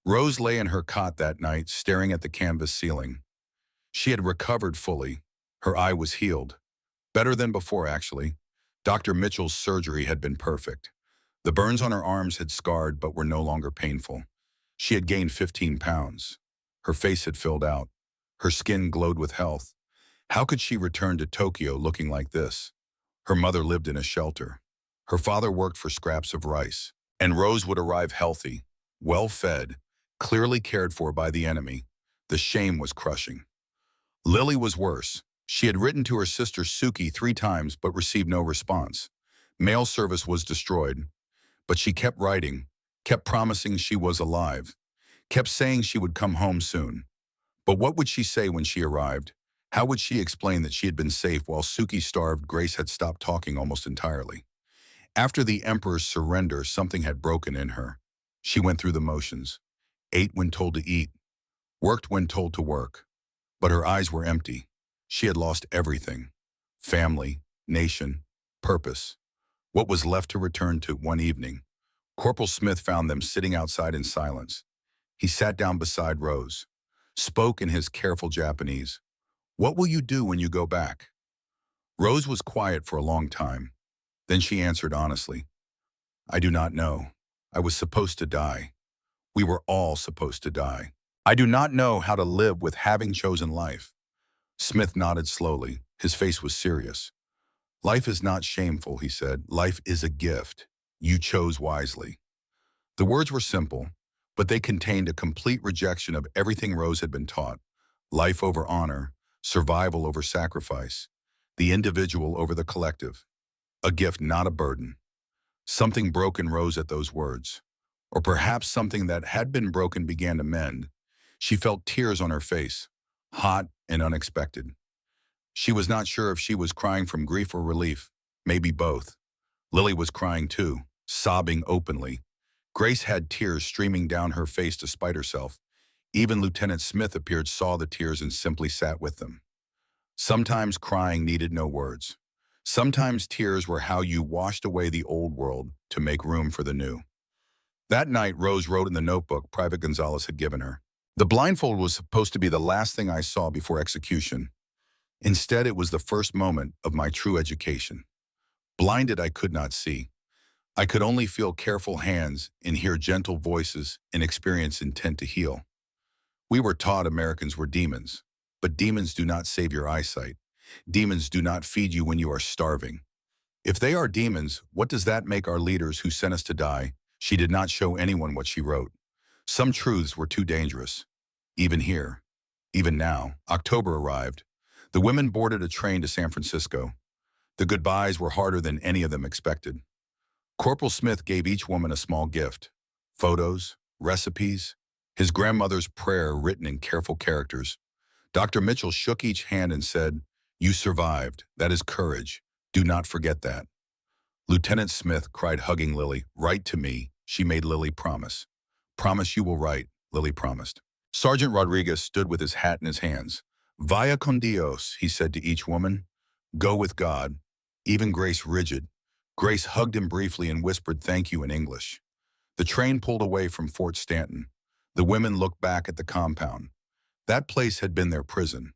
Rose lay in her cot that night, staring at the canvas ceiling. She had recovered fully. Her eye was healed. Better than before, actually. Dr. Mitchell's surgery had been perfect. The burns on her arms had scarred but were no longer painful. She had gained 15 pounds. Her face had filled out. Her skin glowed with health. How could she return to Tokyo looking like this? Her mother lived in a shelter. Her father worked for scraps of rice. And Rose would arrive healthy, well-fed, clearly cared for by the enemy. The shame was crushing. Lily was worse. She had written to her sister Suki 3 times but received no response. Mail service was destroyed. But she kept writing, kept promising she was alive, kept saying she would come home soon. But what would she say when she arrived? How would she explain that she had been safe while Suki starved? Grace had stopped talking almost entirely. After the emperor's surrender, something had broken in her. She went through the motions, ate when told to eat, worked when told to work. But her eyes were empty. She had lost everything: family, nation, purpose. What was left to return to? One evening, Corporal Smith found them sitting outside in silence. He sat down beside Rose, spoke in his careful Japanese. "What will you do when you go back?" Rose was quiet for a long time. Then she answered honestly, I do not know. I was supposed to die. We were all supposed to die. I do not know how to live with having chosen life. Smith nodded slowly. His face was serious. Life is not shameful, he said. Life is a gift. You chose wisely. The words were simple, but they contained a complete rejection of everything Rose had been taught. Life over honor, survival over sacrifice, the individual over the collective. A gift, not a burden. Something broke in Rose at those words. Or perhaps something that had been broken began to mend. She felt tears on her face, hot and unexpected. She was not sure if she was crying from grief or relief, maybe both. Lily was crying too, sobbing openly. Grace had tears streaming down her face despite herself. Even Lieutenant Smith appeared, saw the tears, and simply sat with them. Sometimes crying needed no words. Sometimes tears were how you washed away the old world to make room for the new. That night, Rose wrote in the notebook Private Gonzalez had given her. The blindfold was supposed to be the last thing I saw before execution. Instead, it was the first moment of my true education. Blinded, I could not see. I could only feel careful hands and hear gentle voices and experience intent to heal. We were taught Americans were demons, but demons do not save your eyesight. Demons do not feed you when you are starving. If they are demons, what does that make our leaders who sent us to die? She did not show anyone what she wrote. Some truths were too dangerous. Even here, even now, October arrived. The women boarded a train to San Francisco. The goodbyes were harder than any of them expected. Corporal Smith gave each woman a small gift. Photos, recipes, his grandmother's prayer written in careful characters. Dr. Mitchell shook each hand and said, You survived. That is courage. Do not forget that. Lieutenant Smith cried, hugging Lily, Write to me. She made Lily promise. Promise you will write, Lily promised. Sergeant Rodriguez stood with his hat in his hands. Vaya con Dios, he said to each woman. Go with God. Even Grace rigid. Grace hugged him briefly and whispered thank you in English. The train pulled away from Fort Stanton. The women looked back at the compound. That place had been their prison,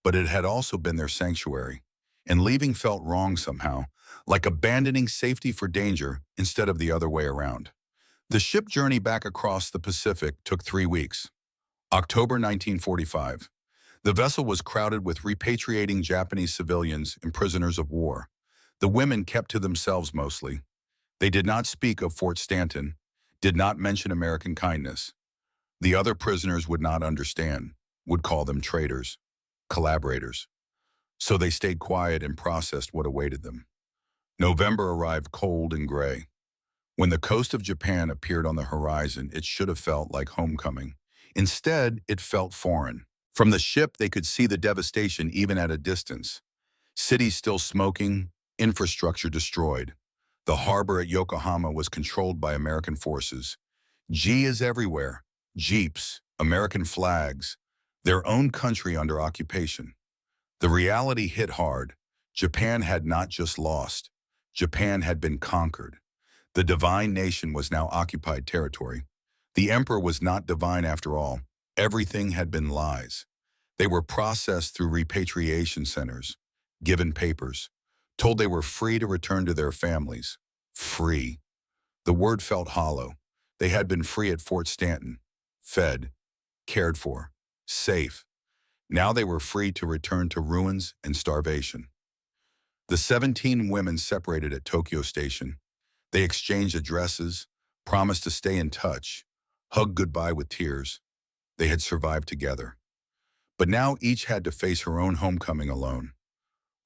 but it had also been their sanctuary. And leaving felt wrong somehow, like abandoning safety for danger instead of the other way around. The ship journey back across the Pacific took 3 weeks. October 1945. The vessel was crowded with repatriating Japanese civilians and prisoners of war. The women kept to themselves mostly. They did not speak of Fort Stanton, did not mention American kindness. The other prisoners would not understand, would call them traitors, collaborators. So they stayed quiet and processed what awaited them. November arrived cold and gray. When the coast of Japan appeared on the horizon, it should have felt like homecoming. Instead, it felt foreign. From the ship, they could see the devastation even at a distance. Cities still smoking, infrastructure destroyed. The harbor at Yokohama was controlled by American forces. G is everywhere. Jeeps, American flags, their own country under occupation. The reality hit hard. Japan had not just lost. Japan had been conquered. The divine nation was now occupied territory. The emperor was not divine after all. Everything had been lies. They were processed through repatriation centers, given papers, told they were free to return to their families. Free. The word felt hollow. They had been free at Fort Stanton, fed, cared for, safe. Now they were free to return to ruins and starvation. The 17 women separated at Tokyo Station. They exchanged addresses, promised to stay in touch, hugged goodbye with tears. They had survived together. But now each had to face her own homecoming alone.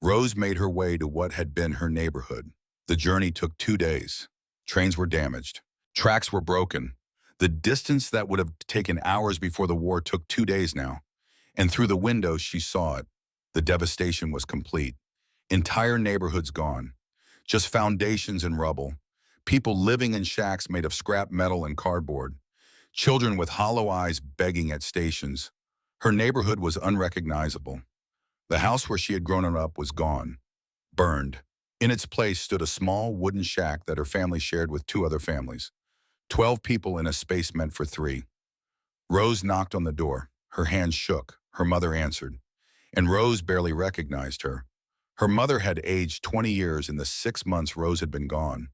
Rose made her way to what had been her neighborhood. The journey took 2 days. Trains were damaged. Tracks were broken. The distance that would have taken hours before the war took 2 days now. And through the window, she saw it. The devastation was complete. Entire neighborhoods gone. Just foundations and rubble. People living in shacks made of scrap metal and cardboard. Children with hollow eyes begging at stations. Her neighborhood was unrecognizable. The house where she had grown up was gone, burned. In its place stood a small wooden shack that her family shared with 2 other families. 12 people in a space meant for 3. Rose knocked on the door. Her hands shook. Her mother answered. And Rose barely recognized her. Her mother had aged 20 years in the 6 months Rose had been gone.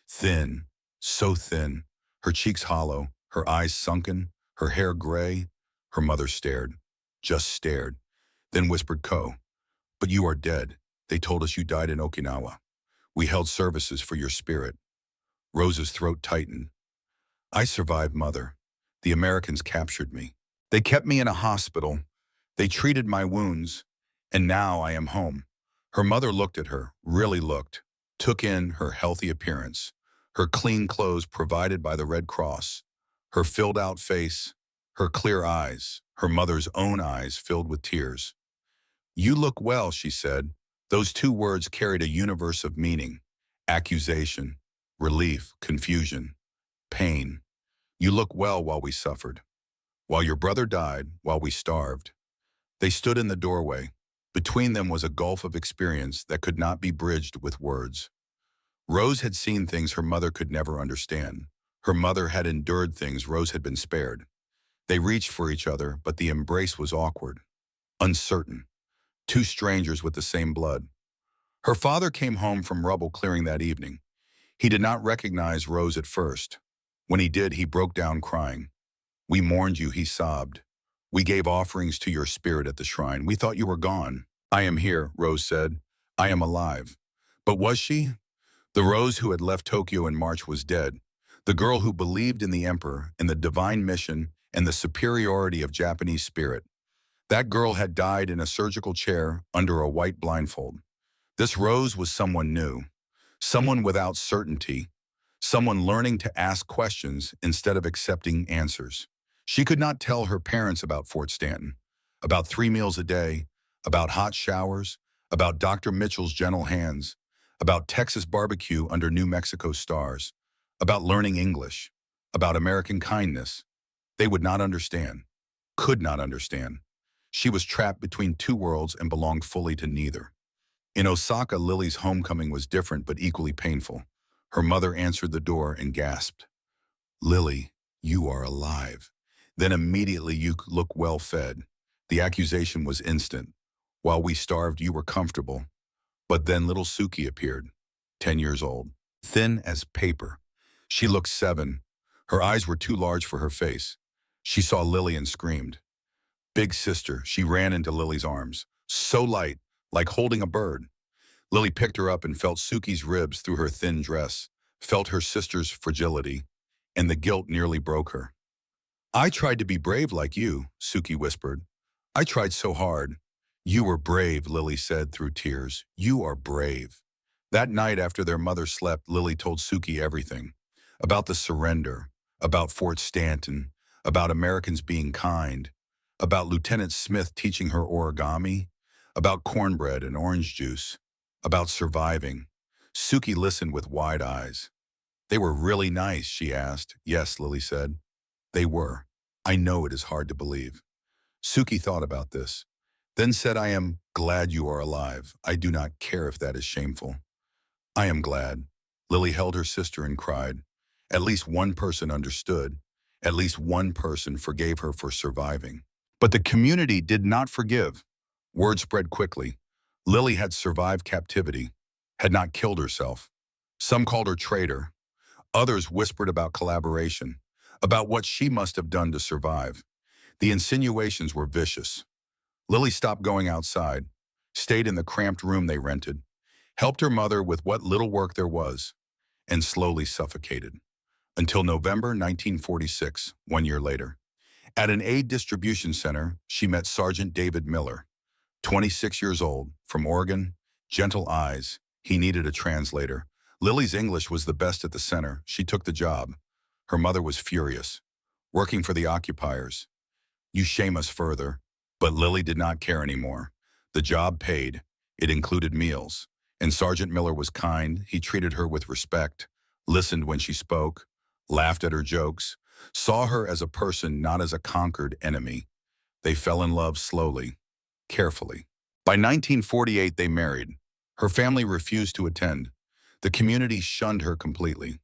Thin, so thin, her cheeks hollow, her eyes sunken, her hair gray. Her mother stared, just stared, then whispered, "But you are dead. They told us you died in Okinawa. We held services for your spirit." Rose's throat tightened. "I survived, Mother. The Americans captured me. They kept me in a hospital. They treated my wounds. And now I am home." Her mother looked at her, really looked, took in her healthy appearance, her clean clothes provided by the Red Cross, her filled-out face, her clear eyes, her mother's own eyes filled with tears. "You look well," she said. Those two words carried a universe of meaning: accusation, relief, confusion, pain. "You look well while we suffered. While your brother died, while we starved." They stood in the doorway. Between them was a gulf of experience that could not be bridged with words. Rose had seen things her mother could never understand. Her mother had endured things Rose had been spared. They reached for each other, but the embrace was awkward, uncertain. Two strangers with the same blood. Her father came home from rubble clearing that evening. He did not recognize Rose at first. When he did, he broke down crying. "We mourned you," he sobbed. "We gave offerings to your spirit at the shrine. We thought you were gone." "I am here," Rose said. "I am alive." But was she? The Rose who had left Tokyo in March was dead. The girl who believed in the emperor, in the divine mission, and the superiority of Japanese spirit. That girl had died in a surgical chair under a white blindfold. This Rose was someone new, someone without certainty, someone learning to ask questions instead of accepting answers. She could not tell her parents about Fort Stanton, about 3 meals a day, about hot showers, about Dr. Mitchell's gentle hands, about Texas barbecue under New Mexico stars, about learning English, about American kindness. They would not understand, could not understand. She was trapped between two worlds and belonged fully to neither. In Osaka, Lily's homecoming was different but equally painful. Her mother answered the door and gasped, "Lily, you are alive." Then immediately, "You look well fed." The accusation was instant. "While we starved, you were comfortable." But then little Suki appeared, 10 years old, thin as paper. She looked 7. Her eyes were too large for her face. She saw Lily and screamed. "Big sister," she ran into Lily's arms, so light, like holding a bird. Lily picked her up and felt Suki's ribs through her thin dress, felt her sister's fragility, and the guilt nearly broke her. "I tried to be brave like you," Suki whispered. "I tried so hard." "You were brave," Lily said through tears. "You are brave." That night after their mother slept, Lily told Suki everything. About the surrender, about Fort Stanton, about Americans being kind, about Lieutenant Smith teaching her origami, about cornbread and orange juice, about surviving. Suki listened with wide eyes. "They were really nice?" she asked. "Yes," Lily said. "They were. I know it is hard to believe." Suki thought about this, then said, "I am glad you are alive. I do not care if that is shameful." "I am glad." Lily held her sister and cried. At least one person understood. At least one person forgave her for surviving. But the community did not forgive. Word spread quickly. Lily had survived captivity, had not killed herself. Some called her traitor. Others whispered about collaboration, about what she must have done to survive. The insinuations were vicious. Lily stopped going outside, stayed in the cramped room they rented, helped her mother with what little work there was, and slowly suffocated. Until November 1946, 1 year later. At an aid distribution center, she met Sergeant David Miller, 26 years old, from Oregon, gentle eyes. He needed a translator. Lily's English was the best at the center. She took the job. Her mother was furious. Working for the occupiers. "You shame us further." But Lily did not care anymore. The job paid. It included meals. And Sergeant Miller was kind. He treated her with respect, listened when she spoke, laughed at her jokes, saw her as a person, not as a conquered enemy. They fell in love slowly, carefully. By 1948, they married. Her family refused to attend. The community shunned her completely.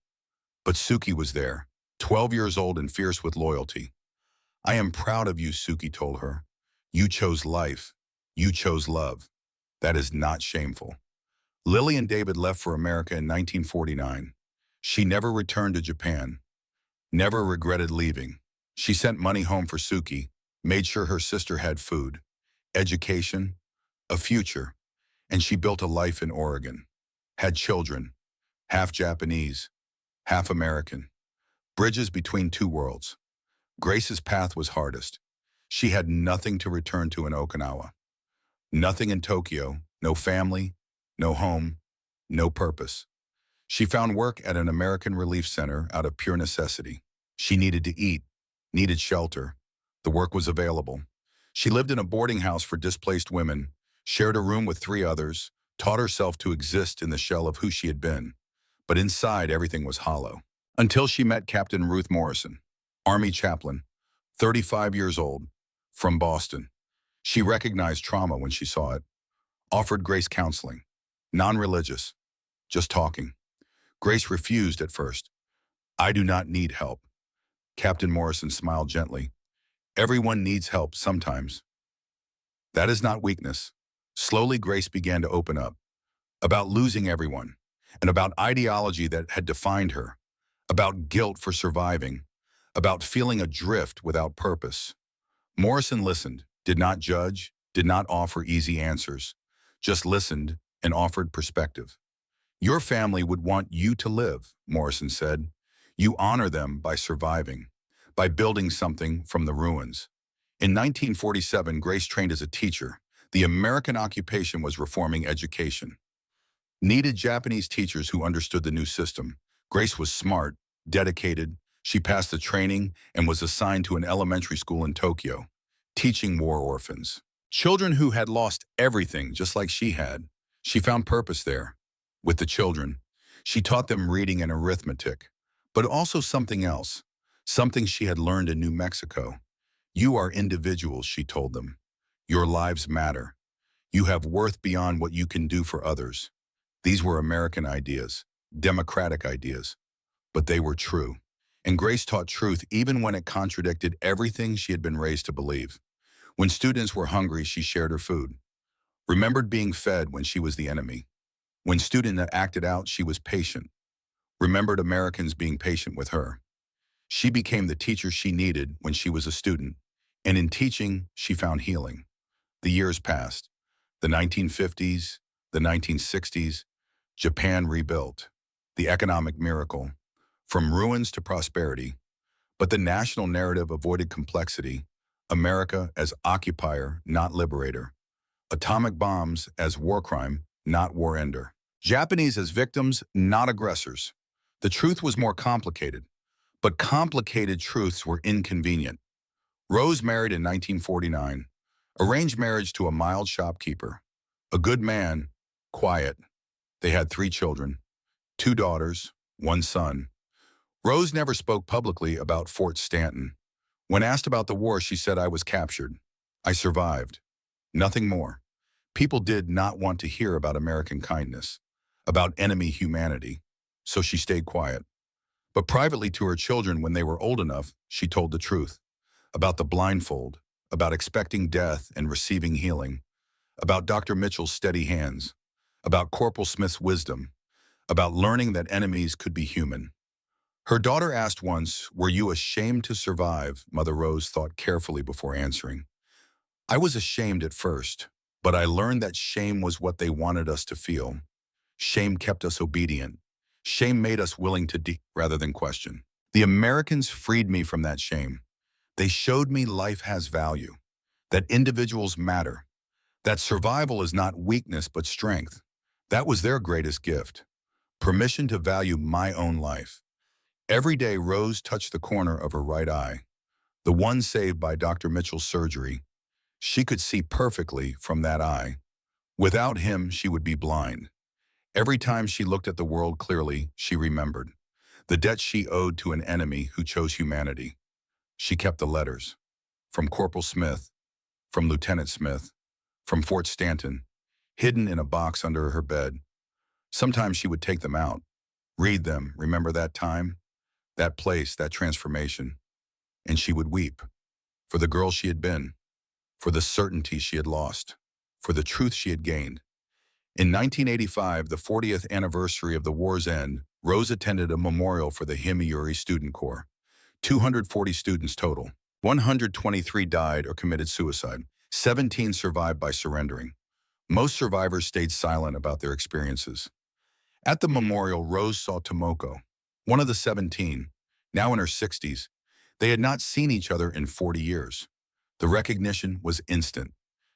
But Suki was there, 12 years old and fierce with loyalty. "I am proud of you," Suki told her. "You chose life. You chose love." That is not shameful. Lily and David left for America in 1949. She never returned to Japan, never regretted leaving. She sent money home for Suki, made sure her sister had food, education, a future, and she built a life in Oregon. Had children, half Japanese, half American. Bridges between two worlds. Grace's path was hardest. She had nothing to return to in Okinawa. Nothing in Tokyo, no family, no home, no purpose. She found work at an American relief center out of pure necessity. She needed to eat, needed shelter. The work was available. She lived in a boarding house for displaced women, shared a room with 3 others, taught herself to exist in the shell of who she had been. But inside, everything was hollow. Until she met Captain Ruth Morrison, Army chaplain, 35 years old, from Boston. She recognized trauma when she saw it, offered Grace counseling, non-religious, just talking. Grace refused at first. "I do not need help." Captain Morrison smiled gently. "Everyone needs help sometimes. That is not weakness." Slowly, Grace began to open up, about losing everyone, and about ideology that had defined her, about guilt for surviving, about feeling adrift without purpose. Morrison listened, did not judge, did not offer easy answers, just listened and offered perspective. "Your family would want you to live," Morrison said. "You honor them by surviving, by building something from the ruins." In 1947, Grace trained as a teacher. The American occupation was reforming education. Needed Japanese teachers who understood the new system. Grace was smart, dedicated. She passed the training and was assigned to an elementary school in Tokyo, teaching war orphans. Children who had lost everything, just like she had. She found purpose there. With the children, she taught them reading and arithmetic, but also something else, something she had learned in New Mexico. "You are individuals," she told them. "Your lives matter. You have worth beyond what you can do for others." These were American ideas, democratic ideas, but they were true. And Grace taught truth even when it contradicted everything she had been raised to believe. When students were hungry, she shared her food. Remembered being fed when she was the enemy. When students acted out, she was patient. Remembered Americans being patient with her. She became the teacher she needed when she was a student. And in teaching, she found healing. The years passed. The 1950s, the 1960s, Japan rebuilt. The economic miracle. From ruins to prosperity. But the national narrative avoided complexity. America as occupier, not liberator. Atomic bombs as war crime, not war ender. Japanese as victims, not aggressors. The truth was more complicated, but complicated truths were inconvenient. Rose married in 1949, arranged marriage to a mild shopkeeper. A good man, quiet. They had 3 children, 2 daughters, 1 son. Rose never spoke publicly about Fort Stanton. When asked about the war, she said, "I was captured. I survived. Nothing more." People did not want to hear about American kindness, about enemy humanity, so she stayed quiet. But privately to her children, when they were old enough, she told the truth. About the blindfold, about expecting death and receiving healing, about Dr. Mitchell's steady hands, about Corporal Smith's wisdom, about learning that enemies could be human. Her daughter asked once, "Were you ashamed to survive?" Mother Rose thought carefully before answering. "I was ashamed at first, but I learned that shame was what they wanted us to feel. Shame kept us obedient. Shame made us willing to rather than question. The Americans freed me from that shame. They showed me life has value, that individuals matter, that survival is not weakness but strength. That was their greatest gift. Permission to value my own life." Every day, Rose touched the corner of her right eye, the one saved by Dr. Mitchell's surgery. She could see perfectly from that eye. Without him, she would be blind. Every time she looked at the world clearly, she remembered the debt she owed to an enemy who chose humanity. She kept the letters. From Corporal Smith, from Lieutenant Smith, from Fort Stanton, hidden in a box under her bed. Sometimes she would take them out, read them, remember that time, that place, that transformation, and she would weep for the girl she had been, for the certainty she had lost, for the truth she had gained. In 1985, the 40th anniversary of the war's end, Rose attended a memorial for the Himiyuri Student Corps. 240 students total. 123 died or committed suicide. 17 survived by surrendering. Most survivors stayed silent about their experiences. At the memorial, Rose saw Tomoko, one of the 17, now in her 60s. They had not seen each other in 40 years. The recognition was instant.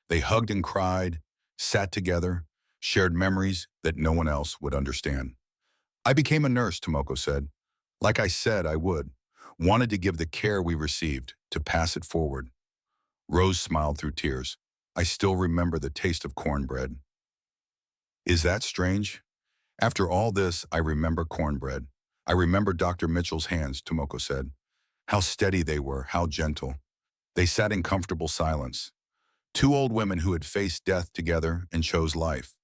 They hugged and cried, sat together, shared memories that no one else would understand. I became a nurse, Tomoko said. Like I said I would. Wanted to give the care we received, to pass it forward. Rose smiled through tears. I still remember the taste of cornbread. Is that strange? After all this, I remember cornbread. I remember Dr. Mitchell's hands, Tomoko said. How steady they were, how gentle. They sat in comfortable silence. Two old women who had faced death together and chose life,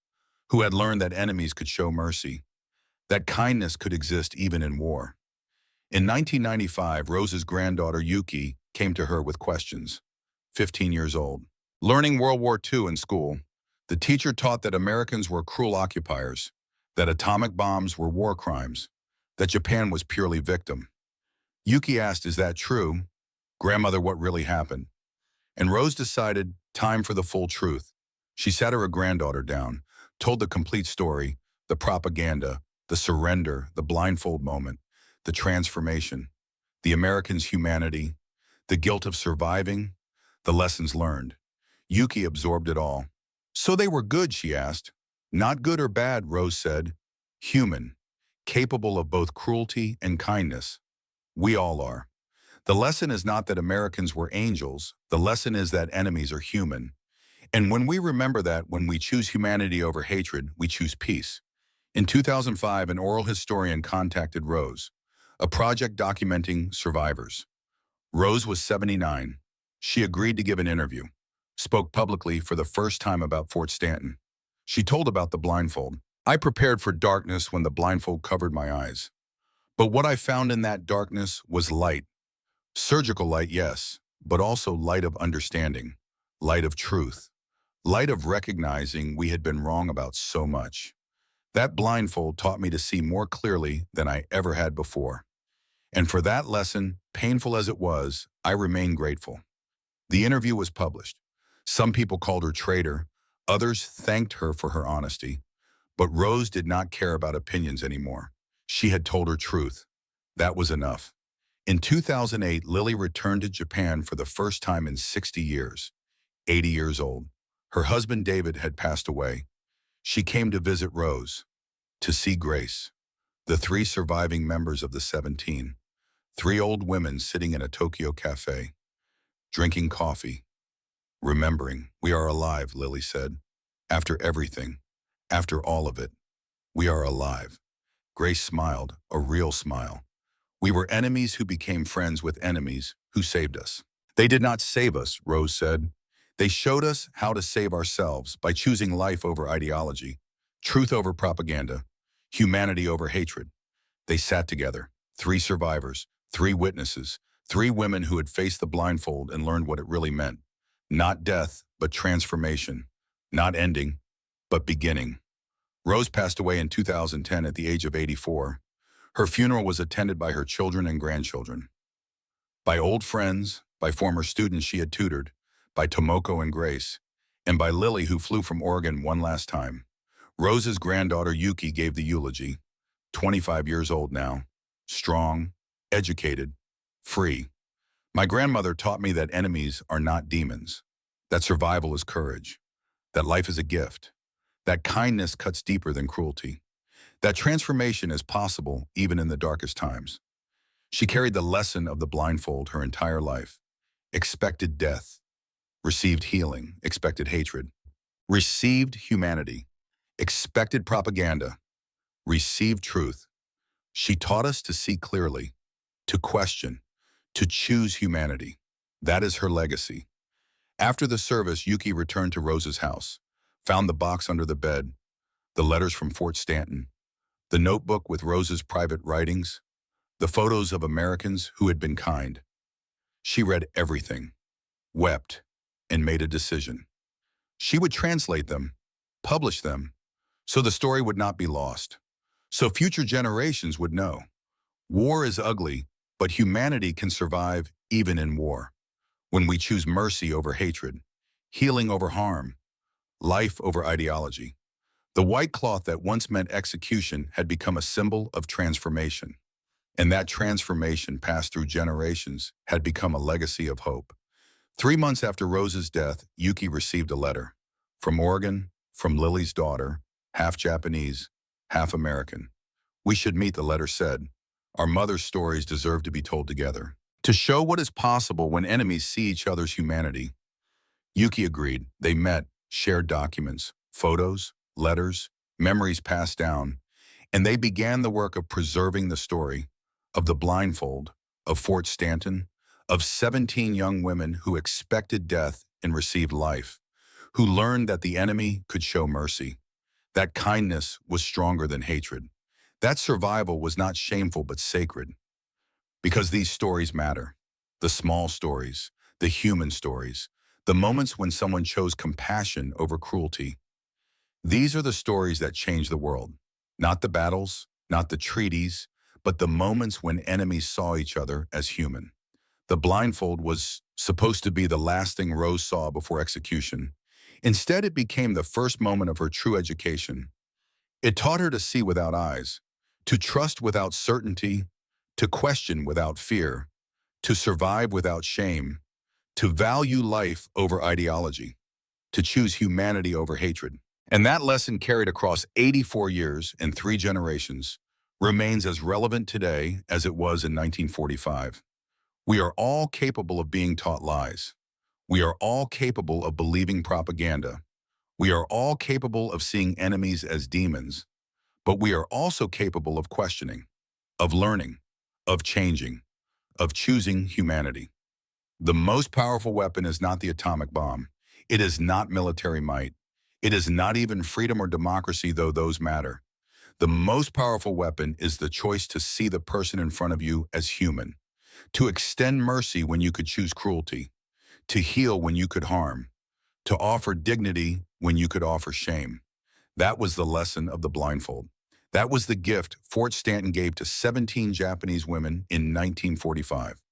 who had learned that enemies could show mercy, that kindness could exist even in war. In 1995, Rose's granddaughter Yuki came to her with questions. 15 years old. Learning World War II in school, the teacher taught that Americans were cruel occupiers, that atomic bombs were war crimes, that Japan was purely victim. Yuki asked, is that true? Grandmother, what really happened? And Rose decided, time for the full truth. She sat her granddaughter down, told the complete story, the propaganda, the surrender, the blindfold moment, the transformation, the Americans' humanity, the guilt of surviving, the lessons learned. Yuki absorbed it all. So they were good, she asked. Not good or bad, Rose said. Human, capable of both cruelty and kindness. We all are. The lesson is not that Americans were angels. The lesson is that enemies are human. And when we remember that, when we choose humanity over hatred, we choose peace. In 2005, an oral historian contacted Rose, a project documenting survivors. Rose was 79. She agreed to give an interview, spoke publicly for the first time about Fort Stanton. She told about the blindfold. I prepared for darkness when the blindfold covered my eyes. But what I found in that darkness was light. Surgical light, yes, but also light of understanding, light of truth, light of recognizing we had been wrong about so much. That blindfold taught me to see more clearly than I ever had before. And for that lesson, painful as it was, I remain grateful. The interview was published. Some people called her traitor. Others thanked her for her honesty. But Rose did not care about opinions anymore. She had told her truth. That was enough. In 2008, Lily returned to Japan for the first time in 60 years, 80 years old. Her husband David had passed away. She came to visit Rose, to see Grace, the three surviving members of the 17, three old women sitting in a Tokyo cafe, drinking coffee, remembering. We are alive, Lily said. After everything, after all of it, we are alive. Grace smiled, a real smile. We were enemies who became friends with enemies who saved us. They did not save us, Rose said. They showed us how to save ourselves by choosing life over ideology, truth over propaganda, humanity over hatred. They sat together, three survivors, three witnesses, three women who had faced the blindfold and learned what it really meant. Not death, but transformation. Not ending, but beginning. Rose passed away in 2010 at the age of 84. Her funeral was attended by her children and grandchildren, by old friends, by former students she had tutored, by Tomoko and Grace, and by Lily, who flew from Oregon one last time. Rose's granddaughter Yuki gave the eulogy, 25 years old now, strong, educated, free. My grandmother taught me that enemies are not demons, that survival is courage, that life is a gift, that kindness cuts deeper than cruelty, that transformation is possible even in the darkest times. She carried the lesson of the blindfold her entire life. Expected death, received healing, expected hatred, received humanity, expected propaganda, received truth. She taught us to see clearly, to question, to choose humanity. That is her legacy. After the service, Yuki returned to Rose's house, found the box under the bed, the letters from Fort Stanton, the notebook with Rose's private writings, the photos of Americans who had been kind. She read everything, wept, and made a decision. She would translate them, publish them, so the story would not be lost. So future generations would know. War is ugly, but humanity can survive even in war. When we choose mercy over hatred, healing over harm, life over ideology. The white cloth that once meant execution had become a symbol of transformation. And that transformation passed through generations had become a legacy of hope. 3 months after Rose's death, Yuki received a letter. From Oregon, from Lily's daughter, half Japanese, half American. We should meet, the letter said. Our mother's stories deserve to be told together. To show what is possible when enemies see each other's humanity. Yuki agreed. They met, shared documents, photos, letters, memories passed down, and they began the work of preserving the story of the blindfold, of Fort Stanton, of 17 young women who expected death and received life, who learned that the enemy could show mercy, that kindness was stronger than hatred, that survival was not shameful but sacred. Because these stories matter. The small stories, the human stories, the moments when someone chose compassion over cruelty. These are the stories that change the world. Not the battles, not the treaties, but the moments when enemies saw each other as human. The blindfold was supposed to be the last thing Rose saw before execution. Instead, it became the first moment of her true education. It taught her to see without eyes, to trust without certainty, to question without fear, to survive without shame, to value life over ideology, to choose humanity over hatred. And that lesson, carried across 84 years and 3 generations, remains as relevant today as it was in 1945. We are all capable of being taught lies. We are all capable of believing propaganda. We are all capable of seeing enemies as demons. But we are also capable of questioning, of learning, of changing, of choosing humanity. The most powerful weapon is not the atomic bomb. It is not military might. It is not even freedom or democracy, though those matter. The most powerful weapon is the choice to see the person in front of you as human, to extend mercy when you could choose cruelty, to heal when you could harm, to offer dignity when you could offer shame. That was the lesson of the blindfold. That was the gift Fort Stanton gave to 17 Japanese women in 1945.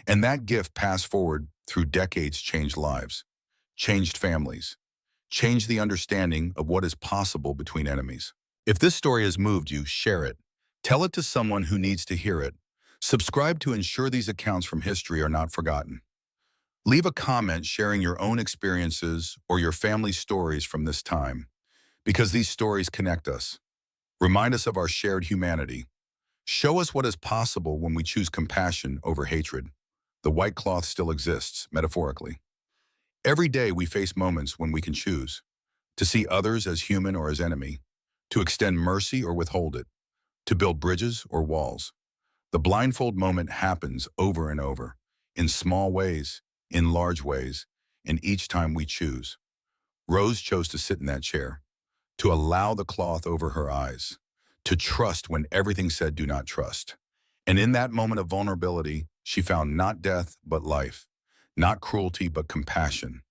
And that gift passed forward through decades, changed lives, changed families, changed the understanding of what is possible between enemies. If this story has moved you, share it. Tell it to someone who needs to hear it. Subscribe to ensure these accounts from history are not forgotten. Leave a comment sharing your own experiences or your family's stories from this time, because these stories connect us. Remind us of our shared humanity. Show us what is possible when we choose compassion over hatred. The white cloth still exists, metaphorically. Every day we face moments when we can choose to see others as human or as enemy, to extend mercy or withhold it, to build bridges or walls. The blindfold moment happens over and over, in small ways, in large ways, and each time we choose. Rose chose to sit in that chair, to allow the cloth over her eyes, to trust when everything said do not trust. And in that moment of vulnerability, she found not death but life, not cruelty but compassion,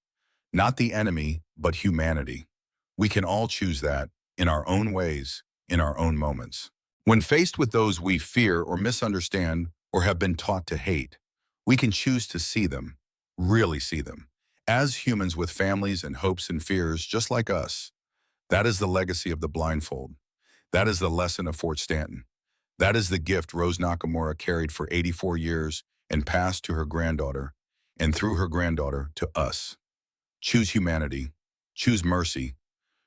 not the enemy but humanity. We can all choose that in our own ways, in our own moments. When faced with those we fear or misunderstand or have been taught to hate, we can choose to see them, really see them, as humans with families and hopes and fears just like us. That is the legacy of the blindfold. That is the lesson of Fort Stanton. That is the gift Rose Nakamura carried for 84 years and passed to her granddaughter, and through her granddaughter to us. Choose humanity. Choose mercy.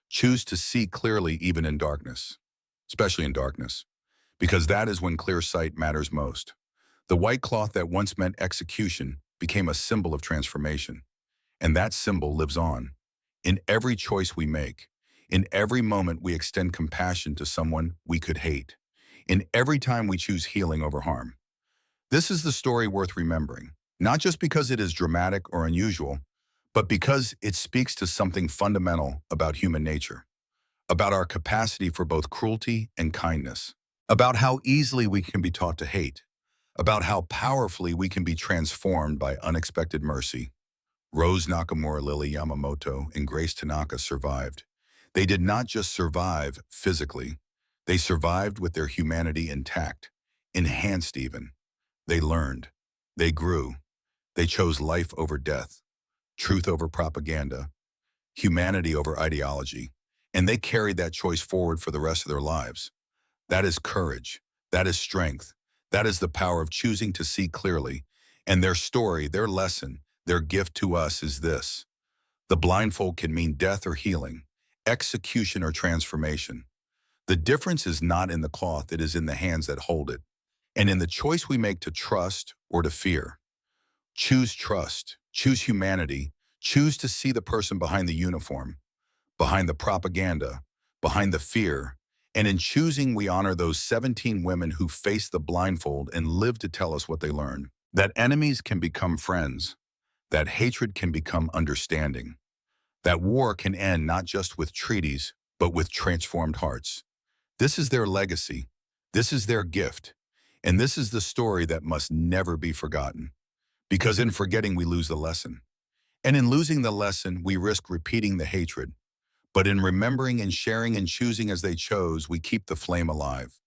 Choose to see clearly even in darkness, especially in darkness, because that is when clear sight matters most. The white cloth that once meant execution became a symbol of transformation, and that symbol lives on. In every choice we make, in every moment we extend compassion to someone we could hate, in every time we choose healing over harm. This is the story worth remembering, not just because it is dramatic or unusual, but because it speaks to something fundamental about human nature, about our capacity for both cruelty and kindness, about how easily we can be taught to hate, about how powerfully we can be transformed by unexpected mercy. Rose Nakamura, Lily Yamamoto, and Grace Tanaka survived. They did not just survive physically. They survived with their humanity intact, enhanced even. They learned. They grew. They chose life over death, truth over propaganda, humanity over ideology, and they carried that choice forward for the rest of their lives. That is courage. That is strength. That is the power of choosing to see clearly. And their story, their lesson, their gift to us is this. The blindfold can mean death or healing, execution or transformation. The difference is not in the cloth, it is in the hands that hold it, and in the choice we make to trust or to fear. Choose trust, choose humanity, choose to see the person behind the uniform, behind the propaganda, behind the fear, and in choosing we honor those 17 women who faced the blindfold and lived to tell us what they learned. That enemies can become friends, that hatred can become understanding, that war can end not just with treaties, but with transformed hearts. This is their legacy. This is their gift. And this is the story that must never be forgotten. Because in forgetting, we lose the lesson. And in losing the lesson, we risk repeating the hatred. But in remembering and sharing and choosing as they chose, we keep the flame alive.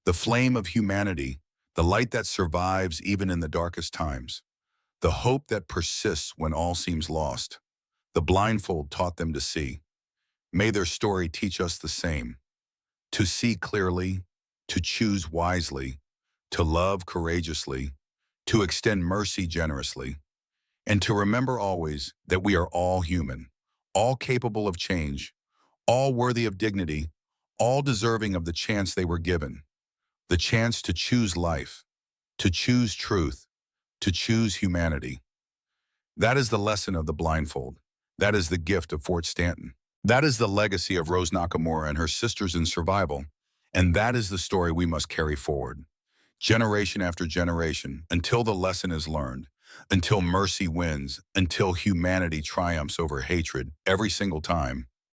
The flame of humanity, the light that survives even in the darkest times. The hope that persists when all seems lost. The blindfold taught them to see. May their story teach us the same. To see clearly, to choose wisely, to love courageously, to extend mercy generously, and to remember always that we are all human, all capable of change, all worthy of dignity, all deserving of the chance they were given, the chance to choose life, to choose truth, to choose humanity. That is the lesson of the blindfold. That is the gift of Fort Stanton. That is the legacy of Rose Nakamura and her sisters in survival. And that is the story we must carry forward, generation after generation, until the lesson is learned, until mercy wins, until humanity triumphs over hatred every single time.